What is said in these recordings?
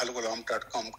alghulam.com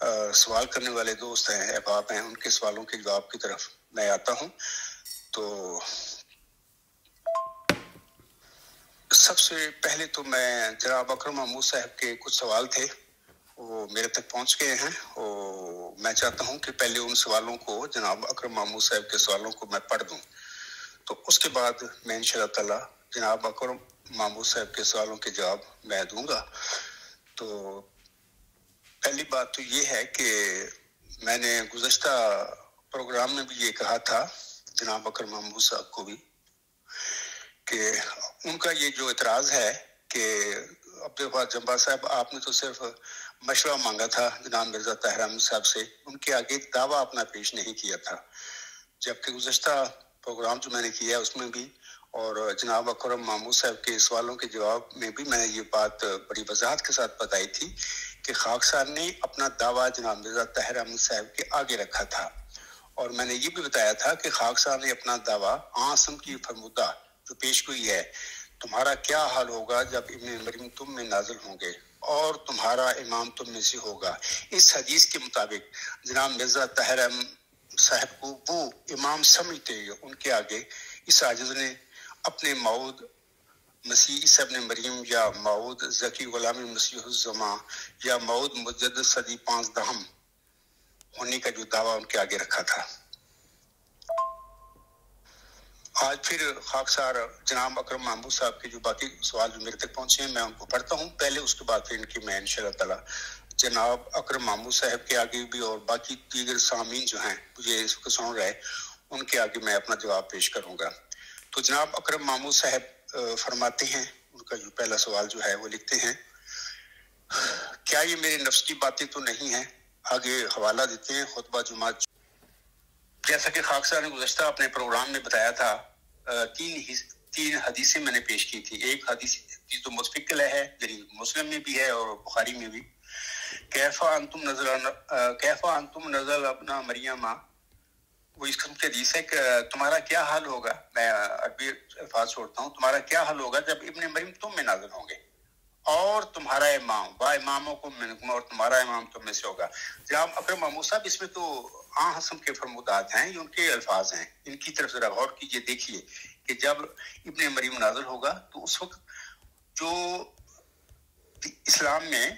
سوال کرنے والے دوست ہیں، احباب ہیں، ان کے سوالوں کے جواب کی طرف میں آتا ہوں. تو سب سے پہلے تو میں جناب اکرم محمود صاحب کے کچھ سوال تھے وہ میرے تک پہنچ گئے ہیں، اور میں چاہتا ہوں کہ پہلے ان سوالوں کو، جناب اکرم محمود صاحب کے سوالوں کو میں پڑھ دوں، تو اس کے بعد میں انشاءاللہ تعالی جناب اکرم محمود صاحب کے سوالوں کے جواب میں دوں گا. تو پہلی بات تو یہ ہے کہ میں نے گزشتہ پروگرام میں بھی یہ کہا تھا جناب اکرم محمود صاحب کو بھی کہ ان کا یہ جو اعتراض ہے کہ عبدالوہاب جمبا صاحب آپ نے تو صرف مشورہ مانگا تھا جناب مرزا طاہر احمد صاحب سے، ان کے آگے دعویٰ اپنا پیش نہیں کیا تھا. جبکہ گزشتہ پروگرام جو میں نے کیا اس میں بھی اور جناب اکرم محمود صاحب کے سوالوں کے جواب میں بھی میں نے یہ بات بڑی وضاحت کے ساتھ بتائی تھی کہ خاکسار نے اپنا دعویٰ جناب مرزا طاہر احمد صاحب کے آگے رکھا تھا، اور میں نے یہ بھی بتایا تھا کہ خاکسار نے اپنا دعویٰ عاصم کی فرمودہ جو پیش گوئی ہے، تمہارا کیا حال ہوگا جب ابن مریم تم میں نازل ہوں گے اور تمہارا امام تم میں سے ہوگا، اس حدیث کے مطابق جناب مرزا طاہر احمد صاحب کو وہ امام سمجھتے ہوئے ان کے آگے اس عاجز نے اپنے موعود مسیح عیسی ابن مریم یا موعود ذکی غلام مسیح الزماں یا موعود مجدد صدی 15 ہونے کا جو دعویٰ ان کے آگے رکھا تھا. آج پھر خاکسار جناب اکرم محمود صاحب کے جو باقی سوال جو میرے تک پہنچے ہیں میں ان کو پڑھتا ہوں پہلے، اس کے بعد پھر ان کی میں انشاءاللہ تعالی جناب اکرم محمود صاحب کے آگے بھی اور باقی دیگر سامعین جو ہیں مجھے اس وقت سن رہے ان کے آگے میں اپنا جواب پیش کروں گا. تو جناب اکرم محمود صاحب فرماتے ہیں، ان کا جو پہلا سوال جو ہے وہ لکھتے ہیں، کیا یہ میرے نفس کی باتیں تو نہیں ہیں؟ آگے حوالہ دیتے ہیں خطبہ جمعہ. جیسا کہ خاکسار نے گزشتہ اپنے پروگرام میں بتایا تھا، تین حدیثیں میں نے پیش کی تھی. ایک حدیث جو مستقل ہے یعنی مسلم میں بھی ہے اور بخاری میں بھی، کیفا انتم نزل ابنا مریم، وہ اس قسم کی حدیث ہے کہ تمہارا کیا حال ہوگا، میں عربی الفاظ چھوڑتا ہوں، تمہارا کیا حال ہوگا جب ابن مریم تم میں نازل ہوں گے اور تمہارا امام با امامکم منکم، اور تمہارا امام تم میں سے ہوگا. جناب اکرم محمود صاحب اس میں تو حسم کے فرمودات ہیں، یہ ان کے الفاظ ہیں، ان کی طرف ذرا غور کیجئے، دیکھیے کہ جب ابن مریم نازل ہوگا تو اس وقت جو اسلام میں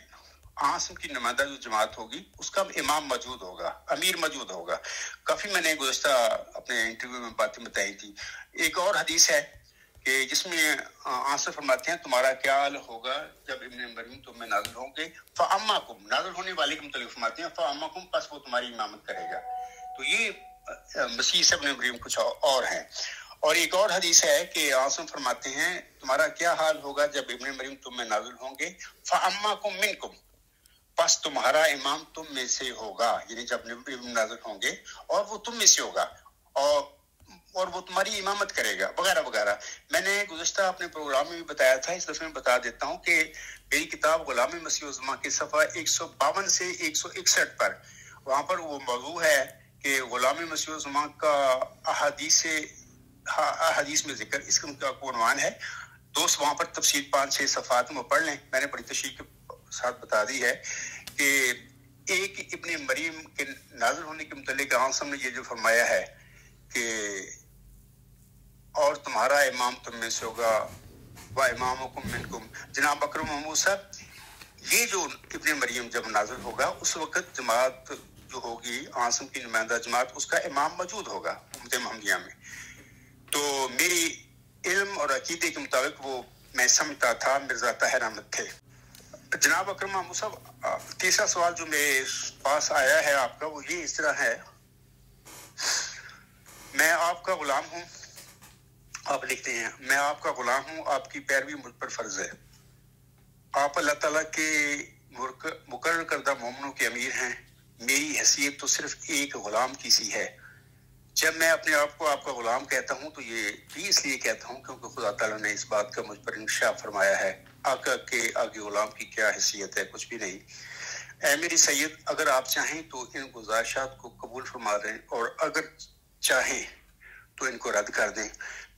عاصم کی نمائندہ جو جماعت ہوگی اس کا امام موجود ہوگا، امیر موجود ہوگا. کافی میں نے گزشتہ اپنے انٹرویو میں باتیں بتائی تھی. ایک اور حدیث ہے کہ جس میں عاصم فرماتے ہیں تمہارا کیا حال ہوگا جب ابن مریم تم میں نازل ہوں گے، فَأَمَّاكُمْ، نازل ہونے والے کے متعلق فرماتے ہیں فَأَمَّاكُمْ، پس وہ تمہاری امامت کرے گا. تو یہ مسیح عیسی ابن مریم کچھ اور ہیں. اور ایک اور حدیث ہے کہ عاصم فرماتے ہیں تمہارا کیا حال ہوگا جب ابن مریم تم میں نازل ہوں گے، فَأَمَّاكُمْ مِنْكُمْ، پس تمہارا امام تم میں سے ہوگا، یعنی جب ابن نازل ہوں گے اور وہ تم میں سے ہوگا اور وہ تمہاری امامت کرے گا وغیرہ وغیرہ. میں نے گزشتہ اپنے پروگرام میں بھی بتایا تھا، اس دفعہ میں بتا دیتا ہوں کہ میری کتاب غلام مسیح الزماں کے صفحہ 152 سے 161 پر، وہاں پر وہ موضوع ہے کہ غلام مسیح الزماں کا احادیث میں ذکر، اس کا عنوان ہے. دوست وہاں پر تفصیل 5-6 صفحات میں پڑھ لیں، میں نے بڑی تشریح کے ساتھ بتا دی ہے کہ ایک ابن مریم کے نازل ہونے کے متعلق عاصم نے یہ جو فرمایا ہے کہ اور تمہارا امام تم میں سے ہوگا و امامکم منکم. جناب اکرم محمود صاحب یہ جو ابن مریم جب نازل ہوگا اس وقت جماعت جو ہوگی عاصم کی نمائندہ جماعت، اس کا امام موجود ہوگا امت محمدیہ میں. تو میری علم اور عقیدے کے مطابق وہ میں سمجھتا تھا مرزا طاہر احمد تھے. جناب اکرم محمود صاحب تیسرا سوال جو میرے پاس آیا ہے آپ کا وہ یہ اس طرح ہے، میں آپ کا غلام ہوں. آپ لکھتے ہیں میں آپ کا غلام ہوں، آپ کی پیروی مجھ پر فرض ہے. آپ اللہ تعالیٰ کے مقرر کردہ مومنوں کے امیر ہیں، میری حیثیت تو صرف ایک غلام کی سی ہے. جب میں اپنے آپ کو آپ کا غلام کہتا ہوں تو یہ بھی اس لیے کہتا ہوں کیونکہ خدا تعالیٰ نے اس بات کا مجھ پر انکشاف فرمایا ہے. آقا کے آگے غلام کی کیا حیثیت ہے، کچھ بھی نہیں. اے میری سید، اگر آپ چاہیں تو ان گزارشات کو قبول فرما دیں اور اگر چاہیں تو ان کو رد کر دیں.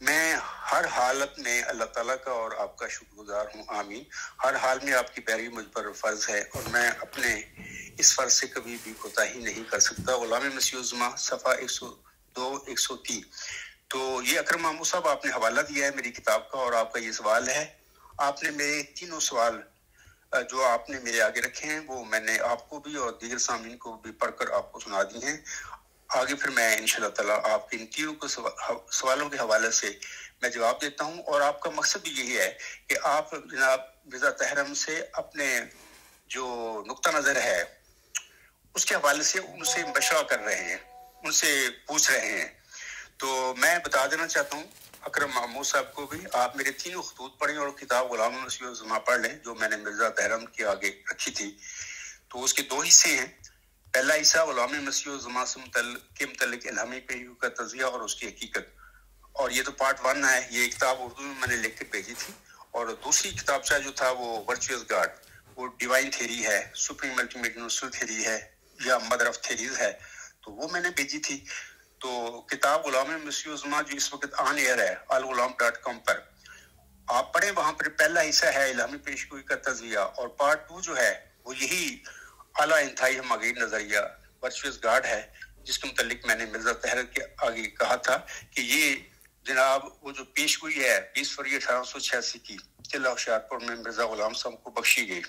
میں ہر حالت میں اللہ تعالیٰ کا اور آپ کا شکر گزار ہوں، آمین. ہر حال میں آپ کی پیروی مجھ پر فرض ہے اور میں اپنے اس فرض سے کبھی بھی کوتاہی نہیں کر سکتا۔ غلام مسیح الزماں صفحہ 102 103۔ تو یہ اکرم محمود صاحب آپ نے حوالہ دیا ہے میری کتاب کا، اور آپ کا یہ سوال ہے، آپ نے میرے تینوں سوال جو آپ نے میرے آگے رکھے ہیں وہ میں نے آپ کو بھی اور دیگر سامعین کو بھی پڑھ کر آپ کو سنا دی ہیں۔ آگے پھر میں انشاءاللہ تعالیٰ آپ کے ان تینوں کو سوالوں کے حوالے سے میں جواب دیتا ہوں، اور آپ کا مقصد بھی یہی ہے کہ آپ جناب مرزا طاہر احمد سے اپنے جو نقطہ نظر ہے اس کے حوالے سے ان سے مشورہ کر رہے ہیں، ان سے پوچھ رہے ہیں۔ تو میں بتا دینا چاہتا ہوں اکرم محمود صاحب کو بھی، آپ میرے تینوں خطوط پڑھیں اور کتاب غلام مسیح الزماں پڑھ لیں جو میں نے مرزا طاہر احمد کے آگے رکھی تھی۔ تو اس کے دو حصے ہیں، پہلا حصہ غلام مسیح الزماں سے متعلق الہامی پہلو کا تجزیہ اور اس کی حقیقت، اور یہ تو پارٹ 1 ہے، یہ کتاب اردو میں نے لکھ کے بھیجی تھی۔ اور دوسری کتابچہ جو تھا وہ ورچوئس گاڈ، وہ ڈیوائن تھیری ہے، سپریم ملٹی یونیورسل تھیری ہے یا مدر آف تھیریز ہے، تو وہ میں نے بھیجی تھی۔ تو کتاب غلام مسیح الزماں جو اس وقت آن ایئر ہے alghulam.com پر، آپ پڑھیں، وہاں پر پہلا حصہ ہے الہامی پیشگوئی کا تجزیہ، اور پارٹ 2 جو ہے وہ یہی اعلیٰ انتہائی ہماگیر نظریہ ورچوئس گاڈ ہے، جس کے متعلق میں نے مرزا طاہر کے آگے کہا تھا کہ یہ جناب وہ جو پیشگوئی ہے 20 فروری 1886 کی قلعہ ہوشیارپور میں مرزا غلام صاحب کو بخشی گئی۔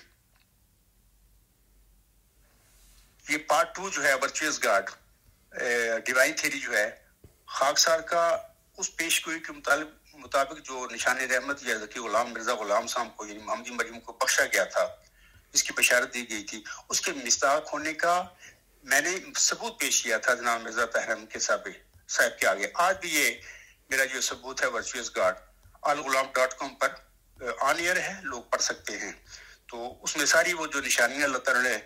یہ پارٹ 2 جو ہے ورچوئس گاڈ ڈیوائن تھیری جو ہے، خاکسار کا اس پیشگوئی کے مطابق جو نشان رحمت یا ذکی غلام مرزا غلام صاحب کو یعنی محمدی مریم کو بخشا گیا تھا، اس کی بشارت دی گئی تھی، اس کے مستحق ہونے کا میں نے ثبوت پیش کیا تھا جناب مرزا طاہر احمد کے صاحب کے آگے۔ آج بھی یہ میرا جو ثبوت ہے ورچوئس گاڈ alghulam.com پر آن ایئر ہے، لوگ پڑھ سکتے ہیں۔ تو اس میں ساری وہ جو نشانیاں اللہ تعالیٰ نے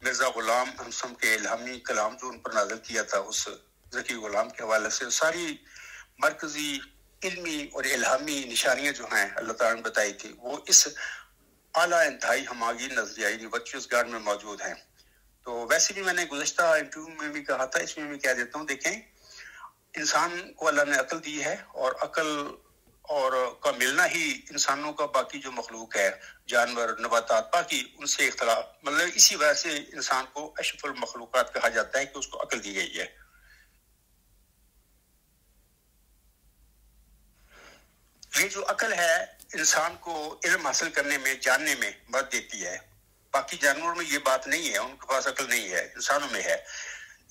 مرزا غلام ہمسم کے الہامی کلام جو ان پر نازل کیا تھا اس ذکی غلام کے حوالے سے، ساری مرکزی علمی اور الہامی نشانیاں جو ہیں اللہ تعالیٰ نے بتائی تھی، وہ اس اعلیٰ انتہائی ہماگیر نظریہ یعنی ورچوئس گاڈ میں موجود ہیں۔ تو ویسے بھی میں نے گزشتہ انٹرویو میں بھی کہا تھا، اس میں بھی کہہ دیتا ہوں، دیکھیں انسان کو اللہ نے عقل دی ہے، اور عقل اور کا ملنا ہی انسانوں کا باقی جو مخلوق ہے، جانور، نباتات، باقی ان سے اختلاف، مطلب اسی وجہ سے انسان کو اشرف المخلوقات کہا جاتا ہے کہ اس کو عقل دی گئی ہے۔ یہ جو عقل ہے انسان کو علم حاصل کرنے میں، جاننے میں مدد دیتی ہے۔ باقی جانوروں میں یہ بات نہیں ہے، ان کے پاس عقل نہیں ہے، انسانوں میں ہے۔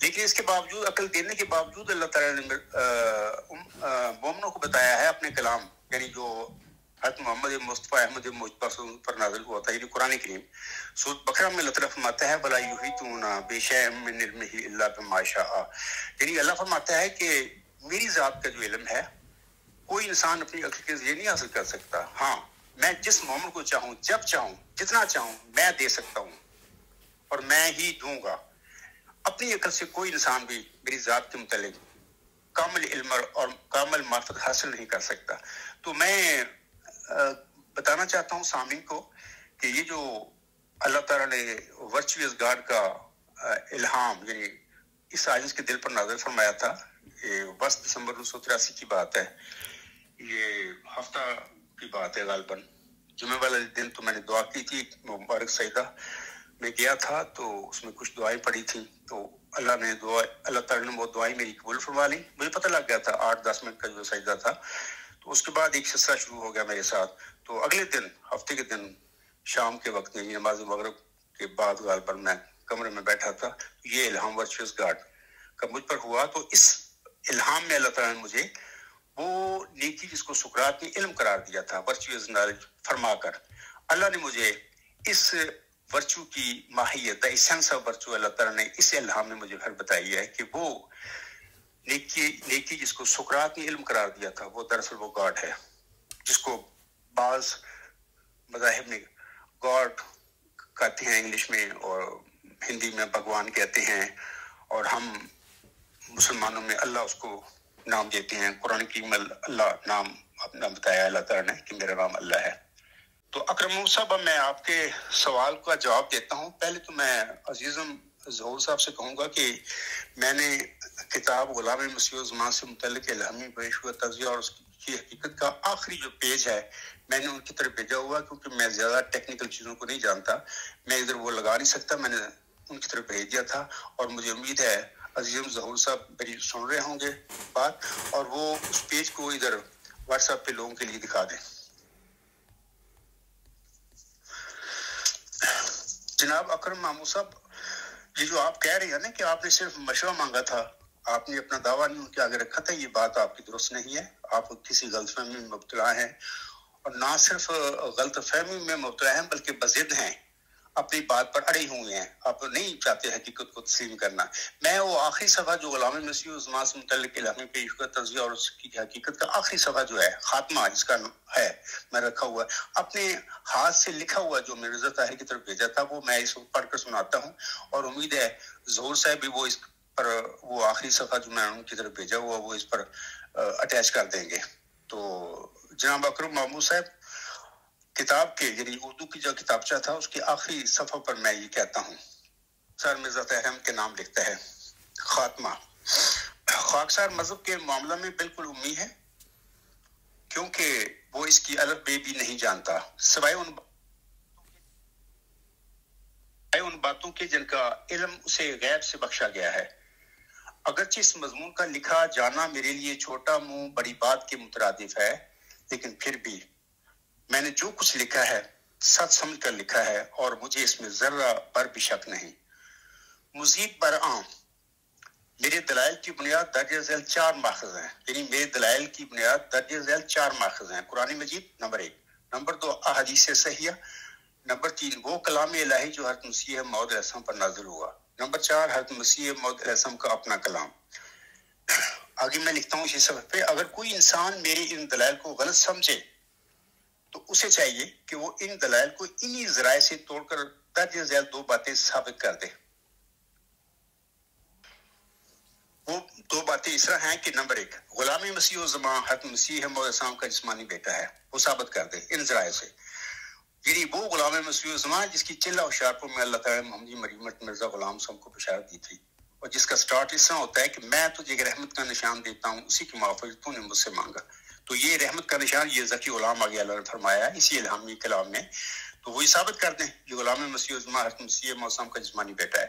لیکن اس کے باوجود، عقل دینے کے باوجود، اللہ تعالیٰ نے مومنوں کو بتایا ہے اپنے کلام، یعنی جو حضرت محمد مصطفیٰ احمد مجتبیٰ پر نازل ہوا تھا، یعنی قرآن کریم، سورۃ بقرہ میں اللہ تعالیٰ فرماتا ہے وَلَا يُحِيطُونَ بِشَيْءٍ مِّنْ عِلْمِهِ إِلَّا بِمَا شَاءَ، یعنی اللہ فرماتا ہے کہ میری ذات کا جو علم ہے کوئی انسان اپنی عقل کے ذریعے نہیں حاصل کر سکتا۔ ہاں، میں جس مومن کو چاہوں، جب چاہوں، جتنا چاہوں میں دے سکتا ہوں، اور میں ہی دوں گا۔ اپنی عقل سے کوئی انسان بھی میری ذات کے متعلق کامل علم اور کامل معرفت حاصل نہیں کر سکتا۔ تو میں بتانا چاہتا ہوں سامعین کو کہ یہ جو اللہ تعالیٰ نے ورچوئس گاڈ کا الہام یعنی اس عاجز کے دل پر نازل فرمایا تھا، یہ 10 دسمبر 1983 کی بات ہے، یہ ہفتہ کی بات ہے غالباً، جمعہ والے دن تو میں نے دعا کی تھی، مبارک سجدہ میں گیا تھا، تو اس میں کچھ دعائیں پڑھی تھیں، تو اللہ تعالیٰ نے وہ دعائیں میری قبول فرما لی۔ مجھے پتہ لگ گیا تھا 8-10 منٹ کا جو سجدہ تھا، تو اس کے بعد ایک سلسلہ شروع ہو گیا میرے ساتھ۔ تو اگلے دن، ہفتے کے دن شام کے وقت میں، نماز مغرب کے بعد غالباً میں کمرے میں بیٹھا تھا، یہ الہام ورچوئس گاڈ کا مجھ پر ہوا۔ تو اس الہام میں اللہ تعالیٰ نے مجھے وہ نیکی جس کو سقراط نے علم قرار دیا تھا، ورچوئس نالج فرما کر، اللہ نے مجھے اس ورچو کی ماہیت، دا ایسنس آف ورچو، اللہ تعالیٰ نے اس الہام میں مجھے پھر بتائی ہے کہ وہ نیکی جس کو سقراط نے علم قرار دیا تھا، وہ دراصل وہ گاڈ ہے، جس کو بعض مذاہب میں گاڈ کہتے ہیں انگلش میں، اور ہندی میں بھگوان کہتے ہیں، اور ہم مسلمانوں میں اللہ اس کو نام دیتے ہیں۔ قرآن کی اللہ نام اپنا بتایا اللہ تعالیٰ نے کہ میرا نام اللہ ہے۔ تو اکرم صاحب، میں آپ کے سوال کا جواب دیتا ہوں۔ پہلے تو میں عزیزم ظہور صاحب سے کہوں گا کہ میں نے کتاب غلام مسیح الزماں سے متعلق الہامی پیش ہوا تجزیہ اور اس کی حقیقت کا آخری جو پیج ہے میں نے ان کی طرف بھیجا ہوا، کیونکہ میں زیادہ ٹیکنیکل چیزوں کو نہیں جانتا، میں ادھر وہ لگا نہیں سکتا۔ میں نے ان کی طرف بھیج دیا تھا، اور مجھے امید ہے عظیم ظہور صاحب میری سن رہے ہوں گے بات، اور وہ اس پیج کو ادھر واٹس ایپ پہ لوگوں کے لیے دکھا دیں۔ جناب اکرم مامو صاحب، یہ جو آپ کہہ رہے ہیں نا کہ آپ نے صرف مشورہ مانگا تھا، آپ نے اپنا دعویٰ نہیں ان کے آگے رکھا تھا، یہ بات آپ کی درست نہیں ہے۔ آپ کسی غلط فہمی میں مبتلا ہیں، اور نہ صرف غلط فہمی میں مبتلا ہیں بلکہ بضد ہیں، اپنی بات پر اڑے ہوئے ہیں، آپ نہیں چاہتے حقیقت کو تسلیم کرنا۔ میں وہ آخری صفحہ جو غلام مسیح الزمان سے متعلق الہامی پیش کا تجزیہ اور اس کی حقیقت کا آخری صفحہ جو ہے خاتمہ جس کا ہے میں رکھا ہوا ہے، اپنے ہاتھ سے لکھا ہوا جو میں رضا طاہر کی طرف بھیجا تھا، وہ میں اس وقت پڑھ کر سناتا ہوں، اور امید ہے ظہور صاحب بھی وہ اس پر وہ آخری صفحہ جو میں ان کی طرف بھیجا ہوا وہ اس پر اٹیچ کر دیں گے۔ تو جناب اکرم مامو صاحب، کتاب کے یعنی اردو کی جو کتابچہ تھا اس کے آخری صفحہ پر میں یہ کہتا ہوں، سر مرزا طاہر احمد کے نام لکھتا ہے، خاتمہ: خاکسار مذہب کے معاملہ میں بالکل امی ہے، کیونکہ وہ اس کی الف بے بھی نہیں جانتا، سوائے ان باتوں کے جن کا علم اسے غیب سے بخشا گیا ہے۔ اگرچہ اس مضمون کا لکھا جانا میرے لیے چھوٹا منہ بڑی بات کے مترادف ہے، لیکن پھر بھی میں نے جو کچھ لکھا ہے سچ سمجھ کر لکھا ہے، اور مجھے اس میں ذرہ پر بھی شک نہیں۔ مزید برآں میرے دلائل کی بنیاد درج ذیل 4 ماخذ ہیں، یعنی میرے دلائل کی بنیاد درج ذیل 4 ماخذ ہیں: قرآن مجید نمبر 1، نمبر 2 احادیث صحیحہ، نمبر 3 وہ کلام الہی جو حضرت مسیح موعود علیہ السلام پر نازل ہوا، نمبر 4 حضرت مسیح موعود علیہ السلام کا اپنا کلام۔ آگے میں لکھتا ہوں اسی صفحے پہ: اگر کوئی انسان میرے ان دلائل کو غلط سمجھے تو اسے چاہیے کہ وہ ان دلائل کو انہی ذرائع سے توڑ کر درج ذیل 2 باتیں ثابت کر دے۔ وہ 2 باتیں اس طرح ہیں کہ نمبر 1، غلام مسیح الزمان حضرت مسیح موعود السلام کا جسمانی بیٹا ہے، وہ ثابت کر دے ان ذرائع سے، یعنی وہ غلام مسیح الزمان جس کی چلہ و شارپوں میں اللہ تعالیٰ نے محمدی مریمت مرزا غلام صاحب کو بشارت دی تھی، اور جس کا سٹارٹ اس طرح ہوتا ہے کہ میں تجھے ایک رحمت کا نشان دیتا ہوں، اسی کی معافی تو نے مجھ سے مانگا۔ تو یہ رحمت کا نشان یہ ذکی غلام آگے اللہ نے فرمایا ہے اسی الہامی کلام میں، تو وہی ثابت کر دیں یہ غلام مسیح الزمان حضرت مسیح موعود السلام کا جسمانی بیٹا ہے۔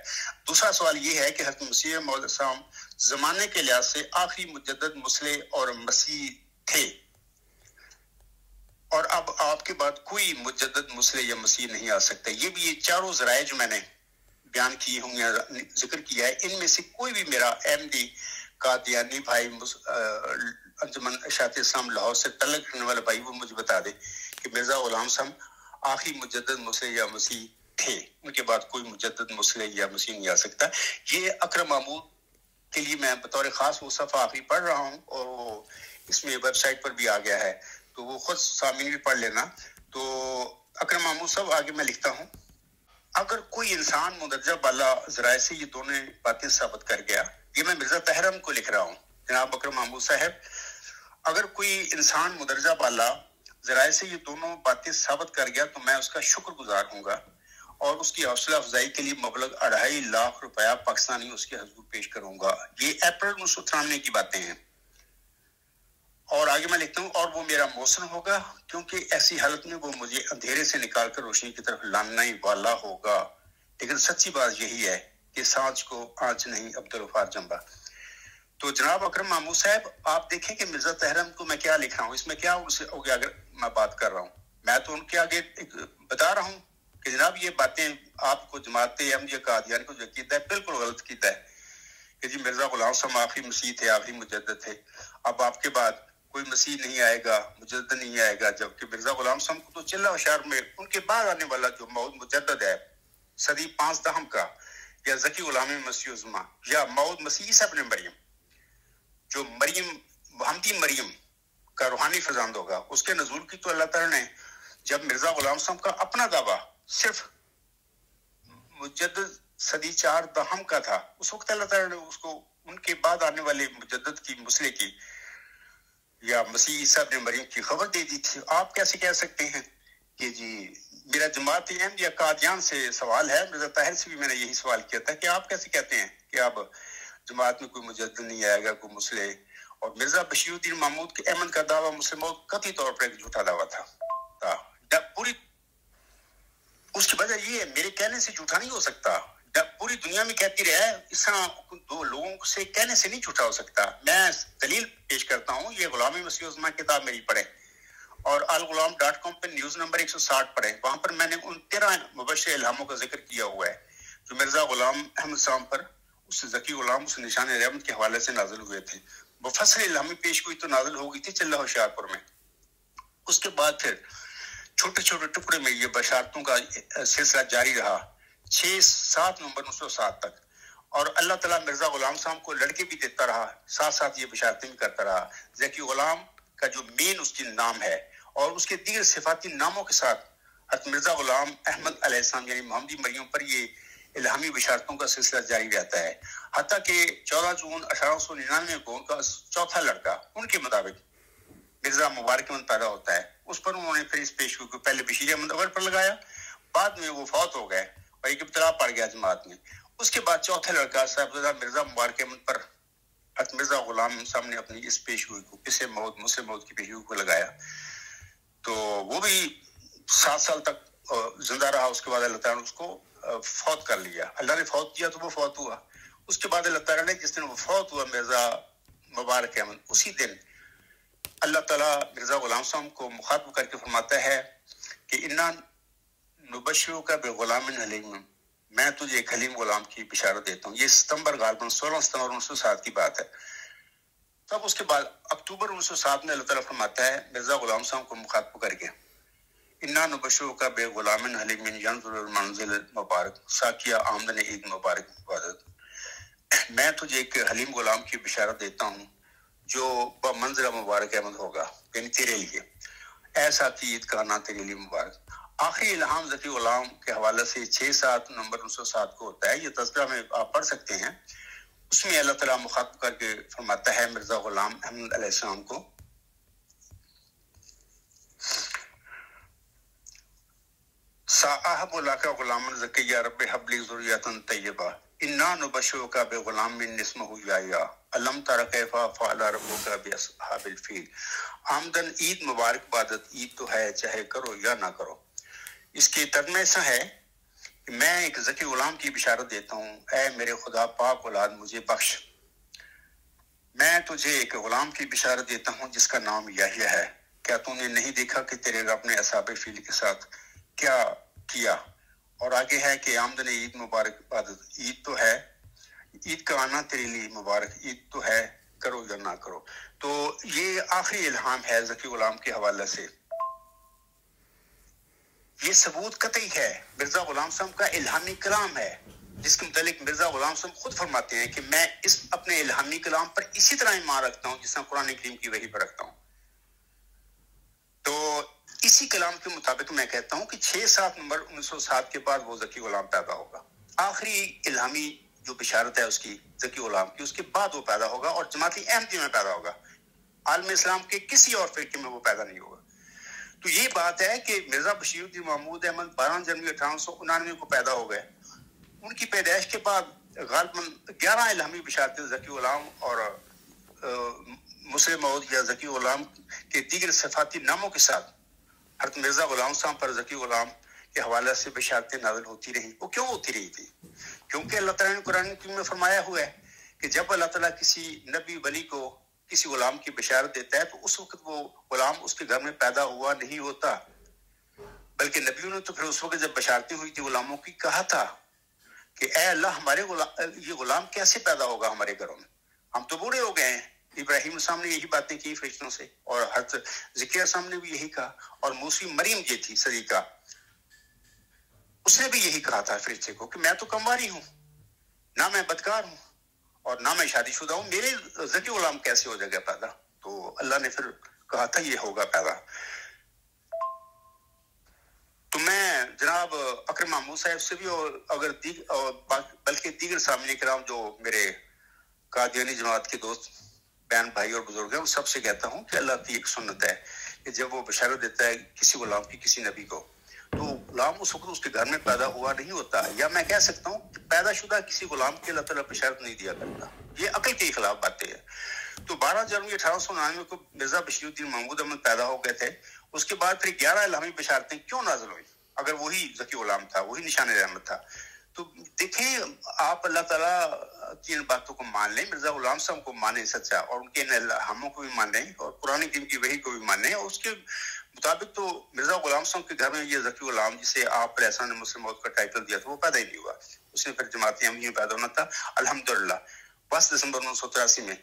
دوسرا سوال یہ ہے کہ حضرت مسیح موعود السلام زمانے کے لحاظ سے آخری مجدد مصلح اور مسیح تھے، اور اب آپ کے بعد کوئی مجدد مصلح یا مسیح نہیں آ سکتا۔ یہ بھی یہ چاروں ذرائع جو میں نے بیان کیے ہوں یا ذکر کیا ہے، ان میں سے کوئی بھی میرا احمدی قادیانی بھائی انجمن اشاعت اسلام لاہور سے تعلق رکھنے والا بھائی وہ مجھے بتا دے کہ مرزا غلام صاحب آخری مجدد مصلح یا مسیح تھے، ان کے بعد کوئی مجدد مصلح یا مسیح نہیں آ سکتا۔ یہ اکرم محمود کے لیے میں بطور خاص وہ صفحہ آخری پڑھ رہا ہوں، اور وہ اس میں ویب سائٹ پر بھی آ گیا ہے، تو وہ خود سامعین بھی پڑھ لینا۔ تو اکرم محمود صاحب آگے میں لکھتا ہوں: اگر کوئی انسان مندرجہ بالا ذرائع سے یہ دونوں باتیں ثابت کر گیا، یہ میں مرزا طاہر احمد کو لکھ رہا ہوں، جناب اکرم محمود صاحب، اگر کوئی انسان مندرجہ بالا ذرائع سے یہ دونوں باتیں ثابت کر گیا تو میں اس کا شکر گزار ہوں گا، اور اس کی حوصلہ افزائی کے لیے مبلغ 2.5 لاکھ روپیہ پاکستانی اس کے حضور پیش کروں گا۔ یہ اپریل 1993 کی باتیں ہیں، اور آگے میں لکھتا ہوں: اور وہ میرا محسن ہوگا، کیونکہ ایسی حالت میں وہ مجھے اندھیرے سے نکال کر روشنی کی طرف لانے والا ہوگا۔ لیکن سچی بات یہی ہے کہ سانچ کو آنچ نہیں، عبدالغفار جنبہ۔ تو جناب اکرم محمود صاحب، آپ دیکھیں کہ مرزا طاہر احمد کو میں کیا لکھ رہا ہوں، اس میں کیا ان سے ہو گیا اگر میں بات کر رہا ہوں، میں تو ان کے آگے بتا رہا ہوں کہ جناب یہ باتیں آپ کو جماعت احمدیہ قادیانی کو جو عقیدہ ہے بالکل غلط عقیدہ ہے کہ جی مرزا غلام صاحب آخری مسیح تھے، آخری مجدد تھے، اب آپ کے بعد کوئی مسیح نہیں آئے گا، مجدد نہیں آئے گا، جبکہ مرزا غلام صاحب کو تو چلہ و شار میں ان کے بعد آنے والا جو موعود مجدد ہے صدی 5 کا، یا ذکی غلام مسیح الزمان یا موعود مسیح عیسیٰ ابن مریم، جو مریم محمدی مریم کا روحانی فرزند ہوگا، اس کے نزول کی تو اللہ تعالیٰ نے جب مرزا غلام صاحب کا اپنا دعویٰ صرف مجدد صدی 4 کا تھا، اس وقت اللہ تعالیٰ نے اس کو ان کے بعد آنے والے مجدد کی مصلح کی یا مسیح عیسیٰ ابن مریم کی خبر دے دی تھی۔ آپ کیسے کہہ سکتے ہیں کہ جی میرا جماعت احمدیہ قادیان سے سوال ہے، مرزا طاہر سے بھی میں نے یہی سوال کیا تھا کہ آپ کیسے کہتے ہیں کہ اب جماعت میں کوئی مجدد نہیں آئے گا، کوئی مصلح، اور مرزا بشیر الدین محمود کے احمد کا دعویٰ مسلم قطعی طور پر ایک جھوٹا دعویٰ تھا۔ پوری اس کی وجہ یہ ہے، میرے کہنے سے جھوٹا نہیں ہو سکتا، پوری دنیا میں کہتی رہا ہے، اس طرح دو لوگوں سے کہنے سے نہیں جھوٹا ہو سکتا. میں دلیل پیش کرتا ہوں، یہ غلامی مسیح عظمیٰ کتاب میری پڑھے اور الغلام.com پہ نیوز نمبر 160 پڑھے. وہاں پر میں نے ان 13 مبشر الہاموں کا ذکر کیا ہوا ہے جو مرزا غلام احمد صاحب پر اس ذکی غلام اس نشان رحمت کے حوالے سے نازل ہوئے تھے. مفصل الہامی پیش ہوئی تو نازل ہو گئی تھی چلہ ہوشیارپور میں. اس کے بعد پھر چھوٹے چھوٹے ٹکڑے میں یہ بشارتوں کا سلسلہ جاری رہا 6-7 نومبر 1907 تک. اور اللہ تعالیٰ مرزا غلام صاحب کو لڑکے بھی دیتا رہا، ساتھ ساتھ یہ بشارتیں بھی کرتا رہا. ذکی غلام کا جو مین اس کی نام ہے اور اس کے دیگر صفاتی ناموں کے ساتھ حضرت مرزا غلام احمد علیہ السلام یعنی محمدی مریم پر یہ الہامی بشارتوں کا سلسلہ جاری رہتا ہے. حتیٰ کہ 14 جون 1899 کو ان کا چوتھا لڑکا ان کے مطابق مرزا مبارک احمد پیدا ہوتا ہے. اس پر انہوں نے پھر اس پیشگوئی کو پہلے بشیر احمد اول پر لگایا، بعد میں وہ فوت ہو گئے اور ایک ابتلا پڑ گیا جماعت میں. اس کے بعد چوتھا لڑکا صاحبزادہ مرزا مبارک احمد پر حضرت مرزا غلام صاحب نے اپنی اس پیشگوئی کو کسے موت مسلم موت کی پیشگوئی کو لگایا. تو وہ بھی 7 سال تک زندہ رہا. اس کے بعد اللہ تعالیٰ نے اس کو فوت کر لیا. اللہ نے فوت کیا تو وہ فوت ہوا. اس کے بعد اللہ تعالیٰ نے جس دن وہ فوت ہوا مرزا مبارک احمد، اسی دن اللہ تعالیٰ مرزا غلام صاحب کو مخاطب کر کے فرماتا ہے کہ انا نبشروک بغلام حلیم، میں تجھے ایک حلیم غلام کی بشارت دیتا ہوں. یہ ستمبر غالباً 16 ستمبر 1907 کی بات ہے. تب اس کے بعد اکتوبر 1907 میں اللہ تعالیٰ فرماتا ہے مرزا غلام صاحب کو مخاطب کر کے انا نبشروک بغلام حلیم ینظر المنزل مبارک ساکیہ آمدن عید مبارک عبادت، میں تجھے ایک حلیم غلام کی بشارت دیتا ہوں جو بمنزل مبارک احمد ہوگا، یعنی تیرے لیے ایسا کی عید کا آنا تیرے لیے مبارک. آخری الہام ذکی غلام کے حوالے سے 6-7 نومبر 1907 کو ہوتا ہے. یہ تذکرہ میں آپ پڑھ سکتے ہیں. اس میں اللہ تعالیٰ مخاطب کر کے فرماتا ہے مرزا غلام احمد علیہ السلام کو ساحب لک غلام زکیہ رب حب لی ذریۃ طیبہ انا نبشروک بغلام اسمہ یحییٰ الم تر کیف فعل ربک باصحاب الفیل. آمدن عید مبارک عبادت، عید تو ہے چاہے کرو یا نہ کرو. اس کی ترجمہ ایسا ہے کہ میں ایک ذکی غلام کی بشارت دیتا ہوں، اے میرے خدا پاک اولاد مجھے بخش. میں تجھے ایک غلام کی بشارت دیتا ہوں جس کا نام یحییٰ ہے. کیا تو نے نہیں دیکھا کہ تیرے رب نے اصحاب فیل کے ساتھ کیا کیا؟ اور آگے ہے کہ آمدن عید مبارک عبادت، عید تو ہے، عید کا آنا تیرے لیے مبارک، عید تو ہے کرو یا نہ کرو. تو یہ آخری الہام ہے ذکی غلام کے حوالے سے. یہ ثبوت قطعی ہے، مرزا غلام صاحب کا الہامی کلام ہے جس کے متعلق مرزا غلام صاحب خود فرماتے ہیں کہ میں اس اپنے الہامی کلام پر اسی طرح ایمان رکھتا ہوں جس طرح قرآن کریم کی وحی پر رکھتا ہوں. تو اسی کلام کے مطابق میں کہتا ہوں کہ 6-7 نومبر 1907 کے بعد وہ ذکی غلام پیدا ہوگا. آخری الہامی جو بشارت ہے اس کی ذکی غلام کی، اس کے بعد وہ پیدا ہوگا اور جماعتی احمدی میں پیدا ہوگا. عالم اسلام کے کسی اور فرقے میں وہ پیدا نہیں ہوگا. تو یہ بات ہے کہ مرزا بشیر الدین محمود احمد 12 جنوری 1899 کو پیدا ہو گئے. ان کی پیدائش کے بعد غالباً 11 الہامی بشارتیں ذکی غلام اور مسلم موعود یا ذکی غلام کے دیگر صفاتی ناموں کے ساتھ حضرت مرزا غلام صاحب پر ذکی غلام کے حوالے سے بشارتیں نازل ہوتی رہیں. وہ کیوں ہوتی رہی تھی؟ کیونکہ اللہ تعالیٰ نے قرآن کریم میں فرمایا ہوا ہے کہ جب اللہ تعالیٰ کسی نبی ولی کو کسی غلام کی بشارت دیتا ہے تو اس وقت وہ غلام اس کے گھر میں پیدا ہوا نہیں ہوتا، بلکہ نبیوں نے تو پھر اس وقت جب بشارتیں ہوئی تھی غلاموں کی کہا تھا کہ اے اللہ ہمارے یہ غلام کیسے پیدا ہوگا ہمارے گھروں میں، ہم تو بوڑھے ہو گئے ہیں. ابراہیم السلام نے یہی باتیں کی فرشتوں سے اور حضرت ذکریا السلام نے بھی یہی کہا، اور موسی مریم جو تھی صدیقہ اس نے بھی یہی کہا تھا فرشتے کو کہ میں تو کمواری ہوں، نہ میں بدکار ہوں اور نہ میں شادی شدہ ہوں، میرے ذکی غلام کیسے ہو جائے گا پیدا؟ تو اللہ نے پھر کہا تھا یہ ہوگا پیدا. تو میں جناب اکرم محمود صاحب سے بھی اور بلکہ دیگر سامعین کرام جو میرے قادیانی جماعت کے دوست بہن بھائی اور بزرگ ہیں، ان سب سے کہتا ہوں کہ اللہ کی ایک سنت ہے کہ جب وہ بشارت دیتا ہے کسی غلام کی کسی نبی کو تو غلام اس وقت اس کے گھر میں پیدا ہوا نہیں ہوتا، یا میں کہہ سکتا ہوں کہ پیدا شدہ کسی غلام کے اللہ تعالیٰ بشارت نہیں دیا کرتا. یہ عقل کے خلاف باتیں ہیں. تو 12 جنوری 1899 کو مرزا بشیر الدین محمود احمد پیدا ہو گئے تھے. اس کے بعد پھر 11 الہامی بشارتیں کیوں نازل ہوئی اگر وہی ذکی غلام تھا، وہی نشان رحمت تھا؟ تو دیکھیں آپ اللہ تعالیٰ کی ان باتوں کو مان لیں, مرزا غلام صاحب کو مانیں سچا, اور ان کے ان الہاموں کو بھی مانیں, اور قرآن کریم کی وحی کو بھی مانیں, اور اس کے مطابق تو مرزا غلام صاحب کے گھر میں یہ ذکی غلام جسے آپ علیہ السلام نے مسلم موت کا ٹائٹل دیا تھا وہ پیدا ہی نہیں ہوا. اس نے پھر جماعت احمدیہ میں پیدا ہونا تھا. الحمدللہ 10 دسمبر 1983 میں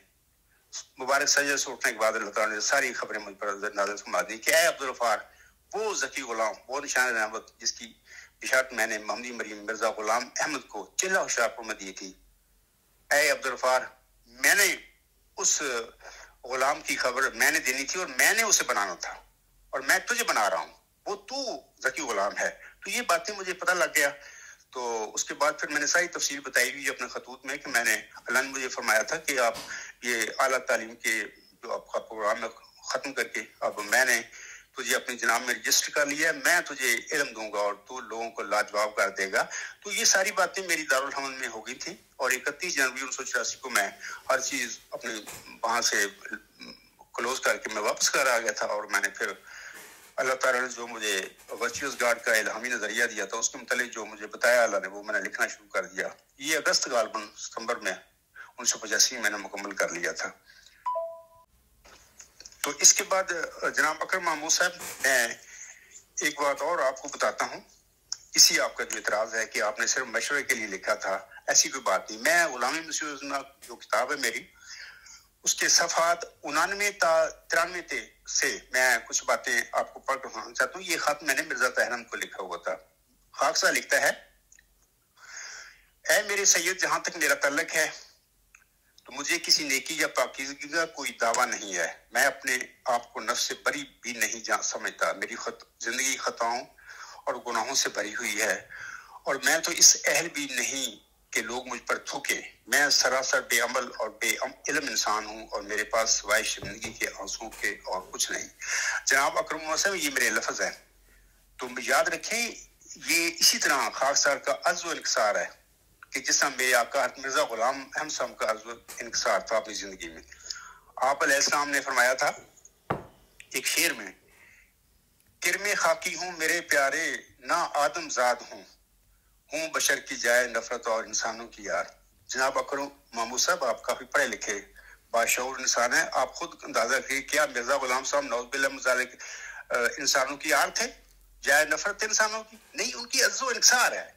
مبارک سجدے سے اٹھنے کے بعد اللہ تعالیٰ نے ساری خبریں مجھ پر نازل فرما دی کہ اے عبدالغفار, وہ ذکی غلام, وہ نشان نعمت جس کی بشارت میں نے محمدی مریم مرزا غلام احمد کو چلہ ہوشیارپور میں دی تھی, اے عبدالغفار, میں نے اس غلام کی خبر میں نے دینی تھی, اور میں نے اسے بنانا تھا, اور میں تجھے بنا رہا ہوں, وہ تو ذکی غلام ہے. تو یہ باتیں مجھے پتہ لگ گیا. تو اس کے بعد پھر میں نے ساری تفصیل بتائی ہوئی اپنے خطوط میں کہ میں نے, اللہ نے مجھے فرمایا تھا کہ آپ یہ اعلیٰ تعلیم کے جو آپ کا پروگرام ہے ختم کر کے اب میں نے تجھے اپنے جناب میں رجسٹر کر لیا ہے, میں تجھے علم دوں گا اور تو لوگوں کو لاجواب کر دے گا. تو یہ ساری باتیں میری دارالحمد میں ہو گئی تھیں, اور 31 جنوری 1984 کو میں ہر چیز اپنے وہاں سے کلوز کر کے میں واپس کر آ گیا تھا. اور میں نے پھر اللہ تعالیٰ نے جو مجھے ورچوئس گارڈ کا الہامی نظریہ دیا تھا اس کے متعلق جو مجھے بتایا اللہ نے, وہ میں نے لکھنا شروع کر دیا. یہ اگست غالباً ستمبر میں 1985 میں نے مکمل کر لیا تھا. تو اس کے بعد جناب اکرم محمود صاحب, میں ایک بات اور آپ کو بتاتا ہوں. اسی آپ کا جو اعتراض ہے کہ آپ نے صرف مشورے کے لیے لکھا تھا, ایسی کوئی بات نہیں. میں غلامی مسیح جو کتاب ہے میری, اس کے صفحات 99 تا 93 سے میں کچھ باتیں آپ کو پڑھ کر سنانا چاہتا ہوں. یہ خط میں نے مرزا طاہر احمد کو لکھا ہوا تھا. خاکسا لکھتا ہے, اے میرے سید, جہاں تک میرا تعلق ہے تو مجھے کسی نیکی یا پاکیزگی کا کوئی دعویٰ نہیں ہے. میں اپنے آپ کو نفس سے بری بھی نہیں سمجھتا. میری زندگی خطاؤں اور گناہوں سے بھری ہوئی ہے, اور میں تو اس اہل بھی نہیں کہ لوگ مجھ پر تھوکے. میں سراسر بے عمل اور بے علم انسان ہوں, اور میرے پاس سوائے شرمندگی کے آنسوؤں کے اور کچھ نہیں. جناب اکرم صاحب, یہ میرے لفظ ہیں, تم یاد رکھیں. یہ اسی طرح خاکسار کا عزو انکسار ہے کہ جس طرح میرے آقا مرزا غلام احمد صاحب کا عزو انکسار تھا اپنی زندگی میں. آپ علیہ السلام نے فرمایا تھا ایک شعر میں, کرم خاکی ہوں میرے پیارے, نہ آدم زاد ہوں بشر کی جائے نفرت اور انسانوں کی یار. جناب اکرم محمود صاحب, آپ کافی پڑھے لکھے باشعور انسان ہیں. آپ خود اندازہ کیے, کیا مرزا غلام صاحب نعوذ باللہ من ذالک انسانوں کی یار تھے, جائے نفرت انسانوں کی نہیں, ان کی عزو انکسار ہے.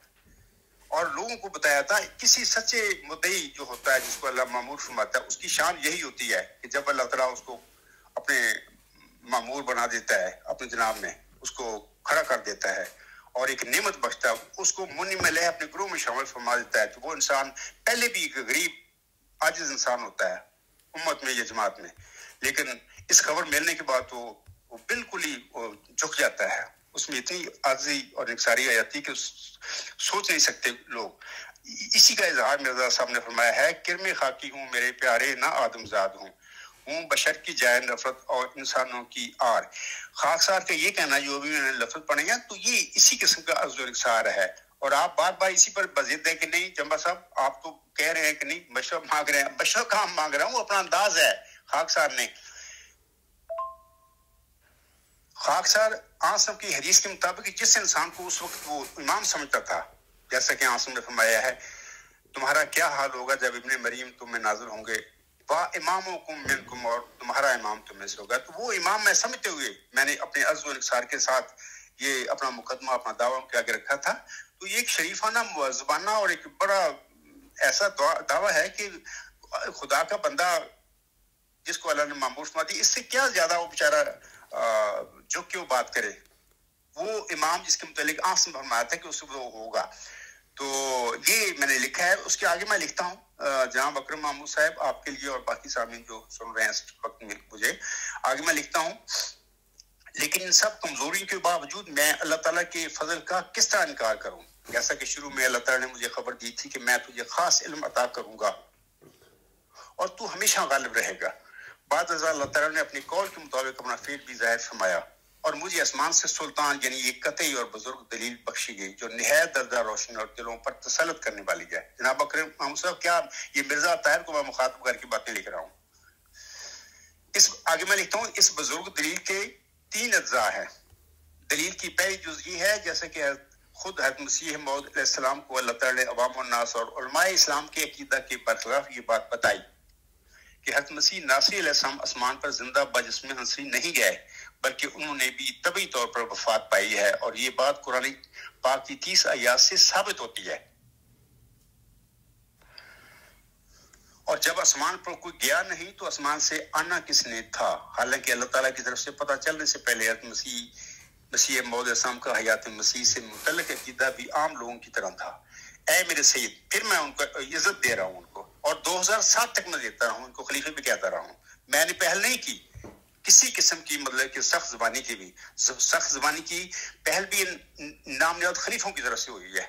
اور لوگوں کو بتایا تھا کسی سچے مدعی جو ہوتا ہے جس کو اللہ مامور فرماتا ہے, اس کی شان یہی ہوتی ہے کہ جب اللہ تعالیٰ اس کو اپنے مامور بنا دیتا ہے, اپنے جناب میں اس کو کھڑا کر دیتا ہے اور ایک نعمت بخشتا ہے, اس کو منی میں اپنے گروہ میں شامل فرما دیتا ہے, تو وہ انسان پہلے بھی ایک غریب عاجز انسان ہوتا ہے امت میں یا جماعت میں, لیکن اس خبر ملنے کے بعد وہ بالکل ہی جھک جاتا ہے. اس میں اتنی عاجزی اور انکساری آ جاتی کہ سوچ نہیں سکتے لوگ. اسی کا اظہار مرزا صاحب نے فرمایا ہے, کرم خاکی ہوں میرے پیارے, نہ آدم زاد ہوں بشر کی جائے نفرت اور انسانوں کی آر. خاکسار کا یہ کہنا جو بھی میں نے لفظ پڑھے ہیں, تو یہ اسی قسم کا عزو انکسار ہے. اور آپ بار بار اسی پر بضد ہے کہ نہیں جمبا صاحب, آپ تو کہہ رہے ہیں کہ نہیں مشرف مانگ رہے ہیں. مشرف کہاں مانگ رہا ہوں, اپنا انداز ہے خاکسار نے. خاکسار عاصم کی حدیث کے مطابق جس انسان کو اس وقت وہ امام سمجھتا تھا, جیسا کہ عاصم نے فرمایا ہے, تمہارا کیا حال ہوگا جب ابن مریم تم میں نازل ہوں گے, وا امامکم منکم, اور تمہارا امام تم میں سے ہوگا. تو وہ امام میں سمجھتے ہوئے میں نے اپنے عزو انکسار کے ساتھ یہ اپنا مقدمہ, اپنا دعویٰ کے آگے رکھا تھا. تو یہ ایک شریفانہ مؤذبانہ اور ایک بڑا ایسا دعویٰ ہے کہ خدا کا بندہ جس کو اللہ نے معمور فرما دی, اس سے کیا زیادہ وہ بیچارہ جو کیوں بات کرے. وہ امام جس کے متعلق عاصم فرمایا تھا کہ اس سے وہ ہوگا. تو یہ میں نے لکھا ہے. اس کے آگے میں لکھتا ہوں جناب اکرم محمود صاحب, آپ کے لیے اور باقی سامعین جو سن رہے ہیں اس وقت میں مجھے آگے میں لکھتا ہوں, لیکن ان سب کمزوری کے باوجود میں اللہ تعالیٰ کے فضل کا کس طرح انکار کروں. جیسا کہ شروع میں اللہ تعالیٰ نے مجھے خبر دی تھی کہ میں تجھے خاص علم عطا کروں گا اور تو ہمیشہ غالب رہے گا. بعد ازاں اللہ تعالیٰ نے اپنی قول کے مطابق اپنا فعل بھی ظاہر فرمایا, اور مجھے آسمان سے سلطان یعنی ایک قطعی اور بزرگ دلیل بخشی گئی جو نہایت دردہ روشن اور دلوں پر تسلط کرنے والی ہے. جناب اکرم محمود صاحب, کیا یہ مرزا طاہر کو میں مخاطب کر کے باتیں لکھ رہا ہوں؟ اس آگے میں لکھتا ہوں, اس بزرگ دلیل کے 3 اجزاء ہیں. دلیل کی پہلی جز یہ ہے جیسے کہ خود حضرت مسیح موعود علیہ السلام کو اللہ تعالیٰ نے عوام الناس اور علماء اسلام کے عقیدہ کے برخلاف یہ بات بتائی کہ حضرت مسیح ناصری علیہ السلام آسمان پر زندہ بجسم حنصری نہیں گئے، بلکہ انہوں نے بھی طبعی طور پر وفات پائی ہے، اور یہ بات قرآن پاک کی 30 آیات سے ثابت ہوتی ہے۔ اور جب آسمان پر کوئی گیا نہیں تو آسمان سے آنا کس نے تھا؟ حالانکہ اللہ تعالیٰ کی طرف سے پتہ چلنے سے پہلے حضرت مسیح موعود السلام کا حیات مسیح سے متعلق عقیدہ بھی عام لوگوں کی طرح تھا۔ اے میرے سید، پھر میں ان کو عزت دے رہا ہوں، ان کو، اور 2007 تک میں دیتا رہا ہوں، ان کو خلیفہ بھی کہتا رہا ہوں۔ میں نے پہل نہیں کی کسی قسم کی، مطلب کہ سخت زبانی کی پہل بھی نام نہاد خلیفوں کی طرف سے ہوئی ہے۔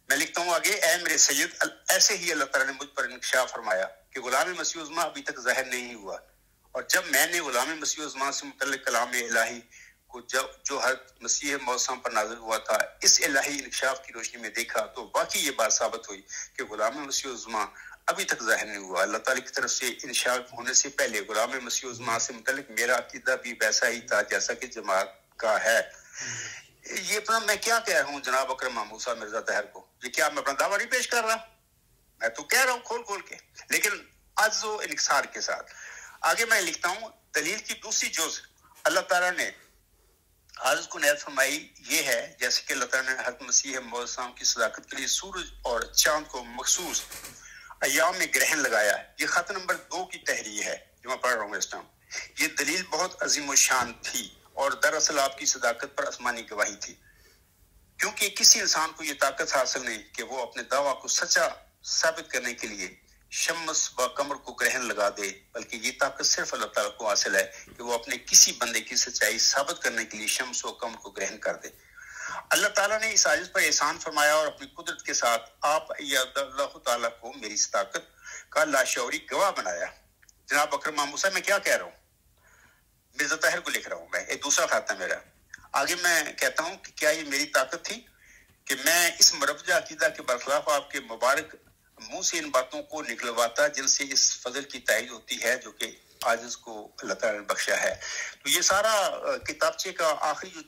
میں لکھتا ہوں آگے، اے میرے سید، ایسے ہی اللہ تعالیٰ نے مجھ پر انکشاف فرمایا کہ غلام مسیح عظمیٰ ابھی تک ظاہر نہیں ہوا، اور جب میں نے غلام مسیح عظمیٰ سے متعلق کلام الہی کو جو حضرت مسیح موعود پر نازل ہوا تھا اس الہی انکشاف کی روشنی میں دیکھا تو واقعی یہ بات ثابت ہوئی کہ غلام مسیح عظمیٰ ابھی تک ظاہر نہیں ہوا۔ اللہ تعالیٰ کی طرف سے انکشاف ہونے سے پہلے غلام مسیح عظمیٰ سے متعلق میرا عقیدہ بھی ویسا ہی تھا جیسا کہ جماعت کا ہے۔ یہ اپنا میں کیا کہہ رہا ہوں جناب اکرم محمود صاحب مرزا طاہر کو؟ یہ کیا میں اپنا دعویٰ نہیں پیش کر رہا؟ میں تو کہہ رہا ہوں کھول کے، لیکن عجز و انکسار کے ساتھ۔ آگے میں لکھتا ہوں، دلیل کی دوسری جز اللہ تعالیٰ نے حضرت کو عنایت فرمائی یہ ہے جیسے کہ اللہ تعالیٰ نے حضرت مسیح موعود السلام کی صداقت کے لیے سورج اور چاند کو مخصوص ایام میں گرہن لگایا۔ یہ خط نمبر 2 کی تحریر ہے جو میں پڑھ رہا ہوں اس ٹائم۔ یہ دلیل بہت عظیم و شان تھی اور دراصل آپ کی صداقت پر آسمانی گواہی تھی، کیونکہ کسی انسان کو یہ طاقت حاصل نہیں کہ وہ اپنے دعویٰ کو سچا ثابت کرنے کے لیے شمس و قمر کو گرہن لگا دے، بلکہ یہ طاقت صرف اللہ تعالیٰ کو حاصل ہے کہ وہ اپنے کسی بندے کی سچائی ثابت کرنے کے لیے شمس و قمر کو گرہن کر دے۔ اللہ تعالیٰ نے اس عاجز پر احسان فرمایا اور اپنی قدرت کے ساتھ آپ اللہ تعالیٰ کو میری اس طاقت کا لاشعوری گواہ بنایا۔ جناب اکرم محمود صاحب، میں کیا کہہ رہا ہوں؟ مرزا طاہر کو لکھ رہا ہوں میں، ایک دوسرا خط ہے میرا۔ آگے میں کہتا ہوں کہ کیا یہ میری طاقت تھی کہ میں اس مربجہ عقیدہ کے برخلاف آپ کے مبارک منہ سے ان باتوں کو نکلواتا جن سے اس فضل کی تائید ہوتی ہے جو کہ عاجز کو اللہ تعالیٰ نے بخشا ہے۔ تو یہ سارا کتابچے کا آخری جو